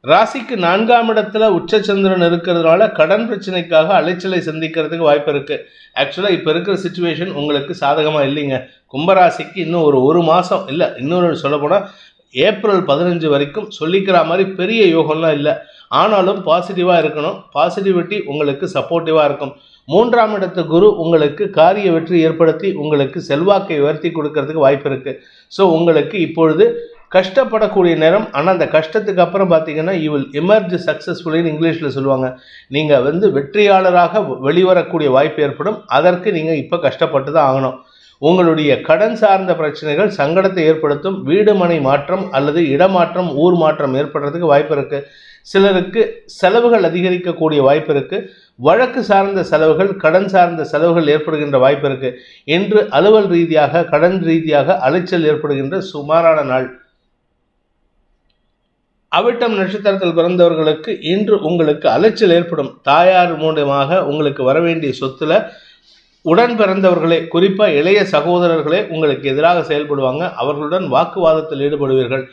ராசிக்கு 4ஆம் இடத்துல உச்சச்சந்திரன் இருக்கிறதுனால கடன் பிரச்சனைக்காக அலைச்சலை சந்திக்கிறதுக்கு வாய்ப்பு இருக்குது. ஆக்சுவலாக இப்போ இருக்கிற சிச்சுவேஷன் உங்களுக்கு சாதகமாக இல்லைங்க. கும்பராசிக்கு இன்னும் ஒரு மாதம் இல்லை, இன்னொரு சொல்லப்போனால் ஏப்ரல் 15 வரைக்கும் சொல்லிக்கிற மாதிரி பெரிய யோகம்லாம் இல்லை. ஆனாலும் பாசிட்டிவாக இருக்கணும். பாசிட்டிவிட்டி உங்களுக்கு சப்போர்ட்டிவாக இருக்கும். 3ஆம் இடத்து குரு உங்களுக்கு காரிய வெற்றி ஏற்படுத்தி உங்களுக்கு செல்வாக்கை உயர்த்தி கொடுக்கறதுக்கு வாய்ப்பு இருக்குது. ஸோ உங்களுக்கு இப்பொழுது கஷ்டப்படக்கூடிய நேரம். ஆனால் அந்த கஷ்டத்துக்கு அப்புறம் பார்த்தீங்கன்னா யூ வில் எமர்ஜ் சக்ஸஸ்ஃபுல்லின்னு இங்கிலீஷில் சொல்லுவாங்க. நீங்கள் வெற்றியாளராக வெளிவரக்கூடிய வாய்ப்பு ஏற்படும். அதற்கு நீங்கள் இப்போ கஷ்டப்பட்டு தான் ஆகணும். உங்களுடைய கடன் சார்ந்த பிரச்சனைகள் சங்கடத்தை ஏற்படுத்தும். வீடு மனை மாற்றம் அல்லது இடமாற்றம், ஊர் மாற்றம் ஏற்படுறதுக்கு வாய்ப்பு இருக்குது. சிலருக்கு செலவுகள் அதிகரிக்கக்கூடிய வாய்ப்பு இருக்குது. வழக்கு சார்ந்த செலவுகள், கடன் சார்ந்த செலவுகள் ஏற்படுகின்ற வாய்ப்பு இருக்குது. இன்று அலுவல் ரீதியாக, கடன் ரீதியாக அலைச்சல் ஏற்படுகின்ற சுமாரான நாள். அவிட்டம் நட்சத்திரத்தில் பிறந்தவர்களுக்கு இன்று உங்களுக்கு அலைச்சல் ஏற்படும். தாயார் மூலமாக உங்களுக்கு வரவேண்டிய சொத்துல உடன் பிறந்தவர்களே, குறிப்பாக இளைய சகோதரர்களே உங்களுக்கு எதிராக செயல்படுவாங்க. அவர்களுடன் வாக்குவாதத்தில் ஈடுபடுவீர்கள்.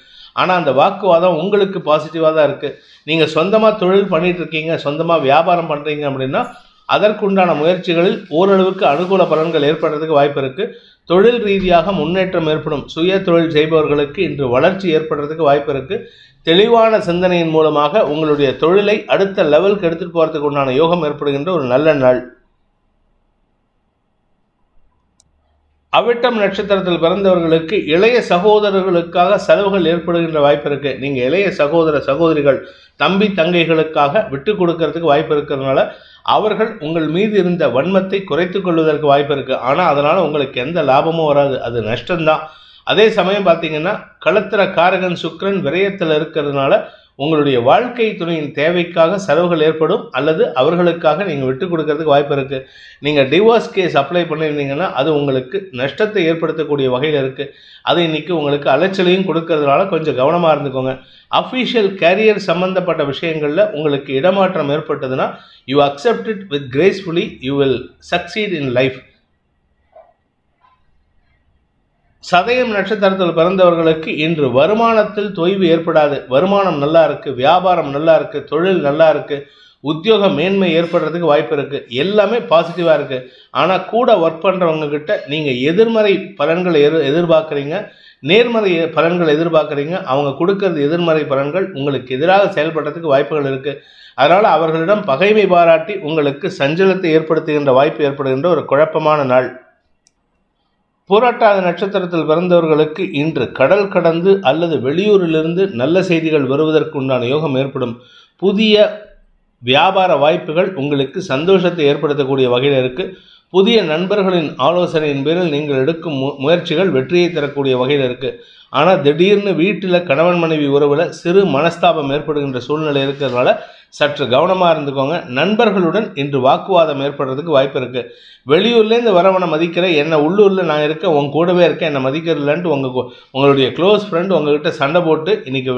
ஆனால் அந்த வாக்குவாதம் உங்களுக்கு பாசிட்டிவாக தான் இருக்குது. நீங்கள் சொந்தமாக தொழில் பண்ணிகிட்டு இருக்கீங்க, சொந்தமாக வியாபாரம் பண்ணுறீங்க அப்படின்னா அதற்குண்டான முயற்சிகளில் ஓரளவுக்கு அனுகூல பலன்கள் ஏற்படுறதுக்கு வாய்ப்பு இருக்குது. தொழில் ரீதியாக முன்னேற்றம் ஏற்படும். சுய தொழில் செய்பவர்களுக்கு இன்று வளர்ச்சி ஏற்படுறதுக்கு வாய்ப்பு இருக்குது. தெளிவான சிந்தனையின் மூலமாக உங்களுடைய தொழிலை அடுத்த லெவலுக்கு எடுத்துகிட்டு போகிறதுக்கு உண்டான யோகம் ஏற்படுகின்ற ஒரு நல்ல நாள். அவிட்டம் நட்சத்திரத்தில் பிறந்தவர்களுக்கு இளைய சகோதரர்களுக்காக செலவுகள் ஏற்படுகின்ற வாய்ப்பு இருக்கு. நீங்க இளைய சகோதர சகோதரிகள் தம்பி தங்கைகளுக்காக விட்டு கொடுக்கறதுக்கு வாய்ப்பு இருக்கிறதுனால அவர்கள் உங்கள் மீது இருந்த வன்மத்தை குறைத்துக் கொள்வதற்கு வாய்ப்பு இருக்கு. ஆனா அதனால உங்களுக்கு எந்த லாபமும் வராது, அது நஷ்டம்தான். அதே சமயம் பார்த்தீங்கன்னா களத்திர காரகன் சுக்கிரன் விரயத்தில் இருக்கிறதுனால உங்களுடைய வாழ்க்கை துணையின் தேவைக்காக செலவுகள் ஏற்படும், அல்லது அவர்களுக்காக நீங்கள் விட்டு கொடுக்கறதுக்கு வாய்ப்பு இருக்குது. நீங்கள் டிவோர்ஸ் கேஸ் அப்ளை பண்ணியிருந்தீங்கன்னா அது உங்களுக்கு நஷ்டத்தை ஏற்படுத்தக்கூடிய வகையில் இருக்குது. அது இன்றைக்கி உங்களுக்கு அலைச்சலையும் கொடுக்கறதுனால கொஞ்சம் கவனமாக இருந்துக்கோங்க. அஃபீஷியல் கேரியர் சம்மந்தப்பட்ட விஷயங்களில் உங்களுக்கு இடமாற்றம் ஏற்பட்டதுன்னா you accept it with gracefully, you will succeed in life. சதயம் நட்சத்திரத்தில் பிறந்தவர்களுக்கு இன்று வருமானத்தில் தொய்வு ஏற்படாது. வருமானம் நல்லா இருக்கு, வியாபாரம் நல்லா இருக்கு, தொழில் நல்லா இருக்கு, உத்தியோக மேன்மை ஏற்படுறதுக்கு வாய்ப்பு இருக்கு. எல்லாமே பாசிட்டிவா இருக்கு. ஆனா கூட ஒர்க் பண்றவங்க கிட்ட நீங்க எதிர்மறை பலன்களை எதிர்பார்க்குறீங்க, நேர்மறை பலன்கள் எதிர்பார்க்குறீங்க. அவங்க கொடுக்கறது எதிர்மறை பலன்கள் உங்களுக்கு எதிராக செயல்படுறதுக்கு வாய்ப்புகள் இருக்கு. அதனால அவர்களிடம் பகைமை பாராட்டி உங்களுக்கு சஞ்சலத்தை ஏற்படுத்துகின்ற வாய்ப்பு ஏற்படுகின்ற ஒரு குழப்பமான நாள். பூரட்டாதி நட்சத்திரத்தில் பிறந்தவர்களுக்கு இன்று கடல் கடந்து அல்லது வெளியூரிலிருந்து நல்ல செய்திகள் வருவதற்குண்டான யோகம் ஏற்படும். புதிய வியாபார வாய்ப்புகள் உங்களுக்கு சந்தோஷத்தை ஏற்படுத்தக்கூடிய வகையில் இருக்குது. புதிய நண்பர்களின் ஆலோசனையின் பேரில் நீங்கள் எடுக்கும் முயற்சிகள் வெற்றியை தரக்கூடிய வகையில் இருக்குது. ஆனால் திடீர்னு வீட்டில் கணவன் மனைவி உறவில் சிறு மனஸ்தாபம் ஏற்படுகின்ற சூழ்நிலை இருக்கிறதுனால சற்று கவனமாக இருந்துக்கோங்க. நண்பர்களுடன் இன்று வாக்குவாதம் ஏற்படுறதுக்கு வாய்ப்பு இருக்குது. வெளியூர்லேருந்து வரவனை மதிக்கிற, என்னை உள்ளூரில் நான் இருக்கேன், உங்க கூடவே இருக்கேன், என்னை மதிக்கிறதுலன்ட்டு உங்களுடைய க்ளோஸ் ஃப்ரெண்ட் உங்ககிட்ட சண்டை போட்டு இன்றைக்கி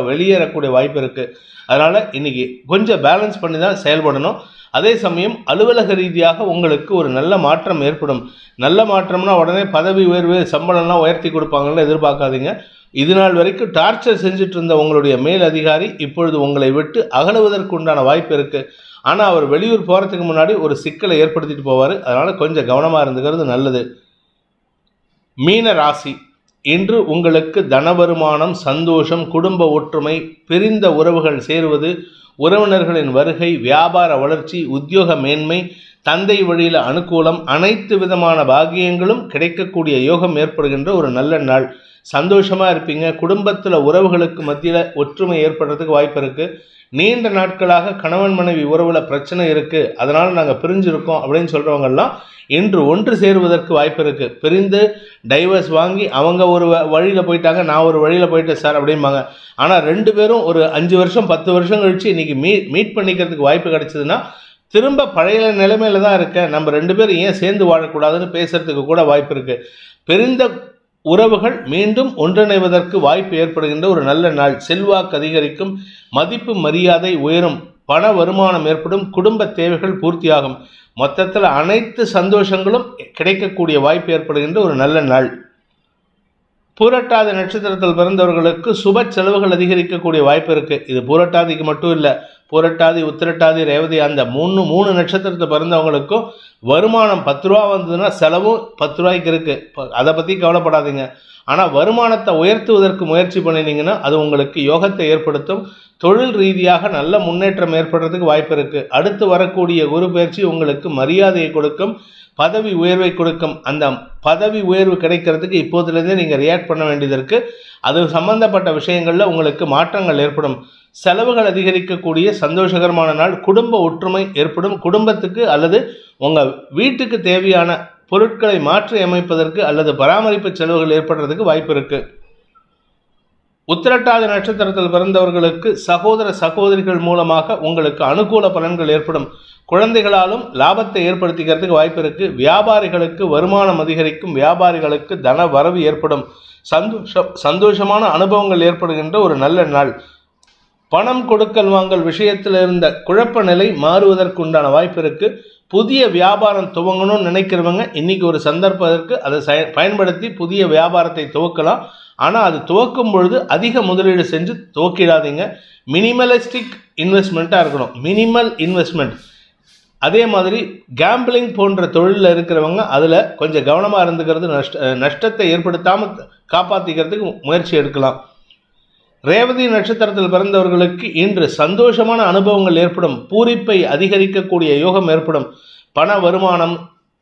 வெளியேறக்கூடிய வாய்ப்பு இருக்குது. அதனால் இன்றைக்கி கொஞ்சம் பேலன்ஸ் பண்ணி தான் செயல்படணும். அதே சமயம் அலுவலக ரீதியாக உங்களுக்கு ஒரு நல்ல மாற்றம் ஏற்படும். நல்ல மாற்றம்னா உடனே பதவி உயர்வு சம்பளம்லாம் உயர்த்தி கொடுப்பாங்கன்னு எதிர்பார்க்காதீங்க. இது நாள் வரைக்கும் டார்ச்சர் செஞ்சுட்டு இருந்த உங்களுடைய மேல் அதிகாரி இப்பொழுது உங்களை விட்டு அகலுவதற்கு உண்டான வாய்ப்பு இருக்குது. ஆனால் அவர் வெளியூர் போகிறதுக்கு முன்னாடி ஒரு சிக்கலை ஏற்படுத்திட்டு போவார். அதனால் கொஞ்சம் கவனமாக இருந்துக்கிறது நல்லது. மீன ராசி, இன்று உங்களுக்கு தன வருமானம், சந்தோஷம், குடும்ப ஒற்றுமை, பிரிந்த உறவுகள் சேருவது, உறவினர்களின் வருகை, வியாபார வளர்ச்சி, உத்தியோக மேன்மை, தந்தை வழியில் அனுகூலம், அனைத்து விதமான பாக்கியங்களும் கிடைக்கக்கூடிய யோகம் ஏற்படுகின்ற ஒரு நல்ல நாள். சந்தோஷமாக இருப்பீங்க. குடும்பத்தில் உறவுகளுக்கு மத்தியில் ஒற்றுமை ஏற்படுறதுக்கு வாய்ப்பு இருக்குது. நீண்ட நாட்களாக கணவன் மனைவி உறவில் பிரச்சனை இருக்குது, அதனால் நாங்கள் பிரிஞ்சிருக்கோம் அப்படின்னு சொல்கிறவங்கெல்லாம் இன்று ஒன்று சேருவதற்கு வாய்ப்பு இருக்குது. பிரிந்து டைவர்ஸ் வாங்கி அவங்க ஒரு வழியில் போயிட்டாங்க, நான் ஒரு வழியில் போயிட்டேன் சார் அப்படிம்பாங்க. ஆனால் ரெண்டு பேரும் ஒரு 5 வருஷம் 10 வருஷம் கழித்து இன்றைக்கி மீட் பண்ணிக்கிறதுக்கு வாய்ப்பு கிடைச்சதுன்னா திரும்ப பழைய நிலைமையில தான் இருக்கேன், நம்ம 2 பேரும் ஏன் சேர்ந்து வாழக்கூடாதுன்னு பேசுறதுக்கு கூட வாய்ப்பு இருக்குது. பிரிந்த உறவுகள் மீண்டும் ஒன்றிணைவதற்கு வாய்ப்பு ஏற்படுகின்ற ஒரு நல்ல நாள். செல்வாக்கு அதிகரிக்கும், மதிப்பு மரியாதை உயரும், பண வருமானம் ஏற்படும், குடும்ப தேவைகள் பூர்த்தியாகும். மொத்தத்தில் அனைத்து சந்தோஷங்களும் கிடைக்கக்கூடிய வாய்ப்பு ஏற்படுகின்ற ஒரு நல்ல நாள். பூரட்டாதி நட்சத்திரத்தில் பிறந்தவர்களுக்கு சுப செலவுகள் அதிகரிக்கக்கூடிய வாய்ப்பு இருக்குது. இது பூரட்டாதிக்கு மட்டும் இல்லை, பூரட்டாதி, உத்திரட்டாதி, ரேவதி அந்த மூணு நட்சத்திரத்தை பிறந்தவங்களுக்கும் வருமானம் 10 ரூபா வந்ததுன்னா செலவும் 10 ரூபாய்க்கு இருக்குது. அதை பற்றி கவலைப்படாதீங்க. ஆனால் வருமானத்தை உயர்த்துவதற்கு முயற்சி பண்ணினீங்கன்னா அது உங்களுக்கு யோகத்தை ஏற்படுத்தும். தொழில் ரீதியாக நல்ல முன்னேற்றம் ஏற்படுறதுக்கு வாய்ப்பு இருக்குது. அடுத்து வரக்கூடிய குரு பயிற்சி உங்களுக்கு மரியாதையை கொடுக்கும், பதவி உயர்வை கொடுக்கும். அந்த பதவி உயர்வு கிடைக்கிறதுக்கு இப்போதுலேருந்தே நீங்கள் ரியாக்ட் பண்ண வேண்டியது இருக்குது. அது சம்பந்தப்பட்ட விஷயங்களில் உங்களுக்கு மாற்றங்கள் ஏற்படும். செலவுகள் அதிகரிக்கக்கூடிய சந்தோஷகரமான நாள். குடும்ப ஒற்றுமை ஏற்படும். குடும்பத்துக்கு அல்லது உங்கள் வீட்டுக்கு தேவையான பொருட்களை மாற்றி அமைப்பதற்கு அல்லது பராமரிப்பு செலவுகள் ஏற்படுறதுக்கு வாய்ப்பு இருக்குது. உத்திரட்டாதி நட்சத்திரத்தில் பிறந்தவர்களுக்கு சகோதர சகோதரிகள் மூலமாக உங்களுக்கு அனுகூல பலன்கள் ஏற்படும். குழந்தைகளாலும் லாபத்தை ஏற்படுத்திக்கிறதுக்கு வாய்ப்பு இருக்குது. வியாபாரிகளுக்கு வருமானம் அதிகரிக்கும், வியாபாரிகளுக்கு தன வரவு ஏற்படும். சந்தோஷமான அனுபவங்கள் ஏற்படுகின்ற ஒரு நல்ல நாள். பணம் கொடுக்கல் வாங்கல் விஷயத்தில் இருந்த குழப்ப நிலை மாறுவதற்குண்டான வாய்ப்பு இருக்குது. புதிய வியாபாரம் துவங்கணும்னு நினைக்கிறவங்க இன்னைக்கு ஒரு சந்தர்ப்பத்திற்கு அதை பயன்படுத்தி புதிய வியாபாரத்தை துவக்கலாம். ஆனால் அது துவக்கும் பொழுது அதிக முதலீடு செஞ்சு துவக்கிடாதீங்க. மினிமலிஸ்டிக் இன்வெஸ்ட்மெண்ட்டாக இருக்கணும். Minimal investment. அதே மாதிரி கேம்பிளிங் போன்ற தொழிலில் இருக்கிறவங்க அதில் கொஞ்சம் கவனமாக இருந்துக்கிறது, நஷ்டத்தை ஏற்படுத்தாமல் காப்பாற்றிக்கிறதுக்கு முயற்சி எடுக்கலாம். ரேவதி நட்சத்திரத்தில் பிறந்தவர்களுக்கு இன்று சந்தோஷமான அனுபவங்கள் ஏற்படும். பூரிப்பை அதிகரிக்கக்கூடிய யோகம் ஏற்படும். பண வருமானம்,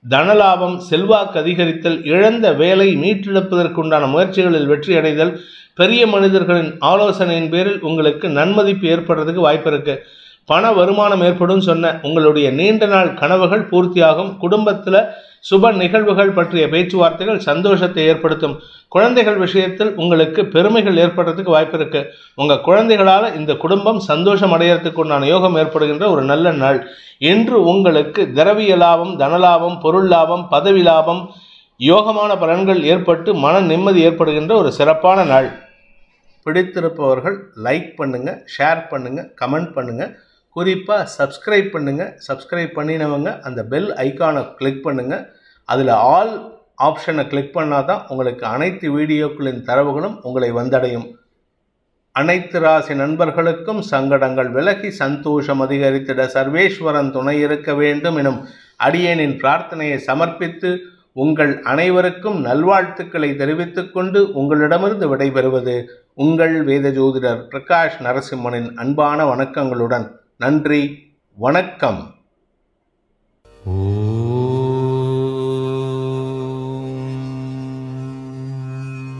தனலாபம், செல்வாக்கு அதிகரித்தல், இழந்த வேலை மீட்டெடுப்பதற்குண்டான முயற்சிகளில் வெற்றி அடைதல், பெரிய மனிதர்களின் ஆலோசனையின் பேரில் உங்களுக்கு நன்மதிப்பு ஏற்படுறதுக்கு வாய்ப்பு இருக்கு. பண வருமானம் ஏற்படும் சொன்ன உங்களுடைய நீண்ட நாள் கனவுகள் பூர்த்தியாகும். குடும்பத்தில் சுப நிகழ்வுகள் பற்றிய பேச்சுவார்த்தைகள் சந்தோஷத்தை ஏற்படுத்தும். குழந்தைகள் விஷயத்தில் உங்களுக்கு பெருமைகள் ஏற்படுறதுக்கு வாய்ப்பு இருக்கு. உங்கள் குழந்தைகளால் இந்த குடும்பம் சந்தோஷம் அடையிறதுக்கு உண்டான யோகம் ஏற்படுகின்ற ஒரு நல்ல நாள். இன்று உங்களுக்கு திரவிய லாபம், தனலாபம், பொருள் லாபம், பதவி லாபம், யோகமான பலன்கள் ஏற்பட்டு மன நிம்மதி ஏற்படுகின்ற ஒரு சிறப்பான நாள். பிடித்திருப்பவர்கள் லைக் பண்ணுங்கள், ஷேர் பண்ணுங்கள், கமெண்ட் பண்ணுங்கள். குறிப்பாக சப்ஸ்கிரைப் பண்ணுங்கள். சப்ஸ்கிரைப் பண்ணினவங்க அந்த பெல் ஐக்கானை கிளிக் பண்ணுங்கள். அதில் ஆல் ஆப்ஷனை கிளிக் பண்ணால் தான் உங்களுக்கு அனைத்து வீடியோக்களின் தரவுகளும் உங்களை வந்தடையும். அனைத்து ராசி நண்பர்களுக்கும் சங்கடங்கள் விலகி சந்தோஷம் அதிகரித்திட சர்வேஸ்வரன் துணை இருக்க வேண்டும் எனும் அடியேனின் பிரார்த்தனையை சமர்ப்பித்து உங்கள் அனைவருக்கும் நல்வாழ்த்துக்களை தெரிவித்துக் கொண்டு உங்களிடமிருந்து விடைபெறுவது உங்கள் வேத ஜோதிடர் பிரகாஷ் நரசிம்மனின் அன்பான வணக்கங்களுடன். நன்றி, வணக்கம்.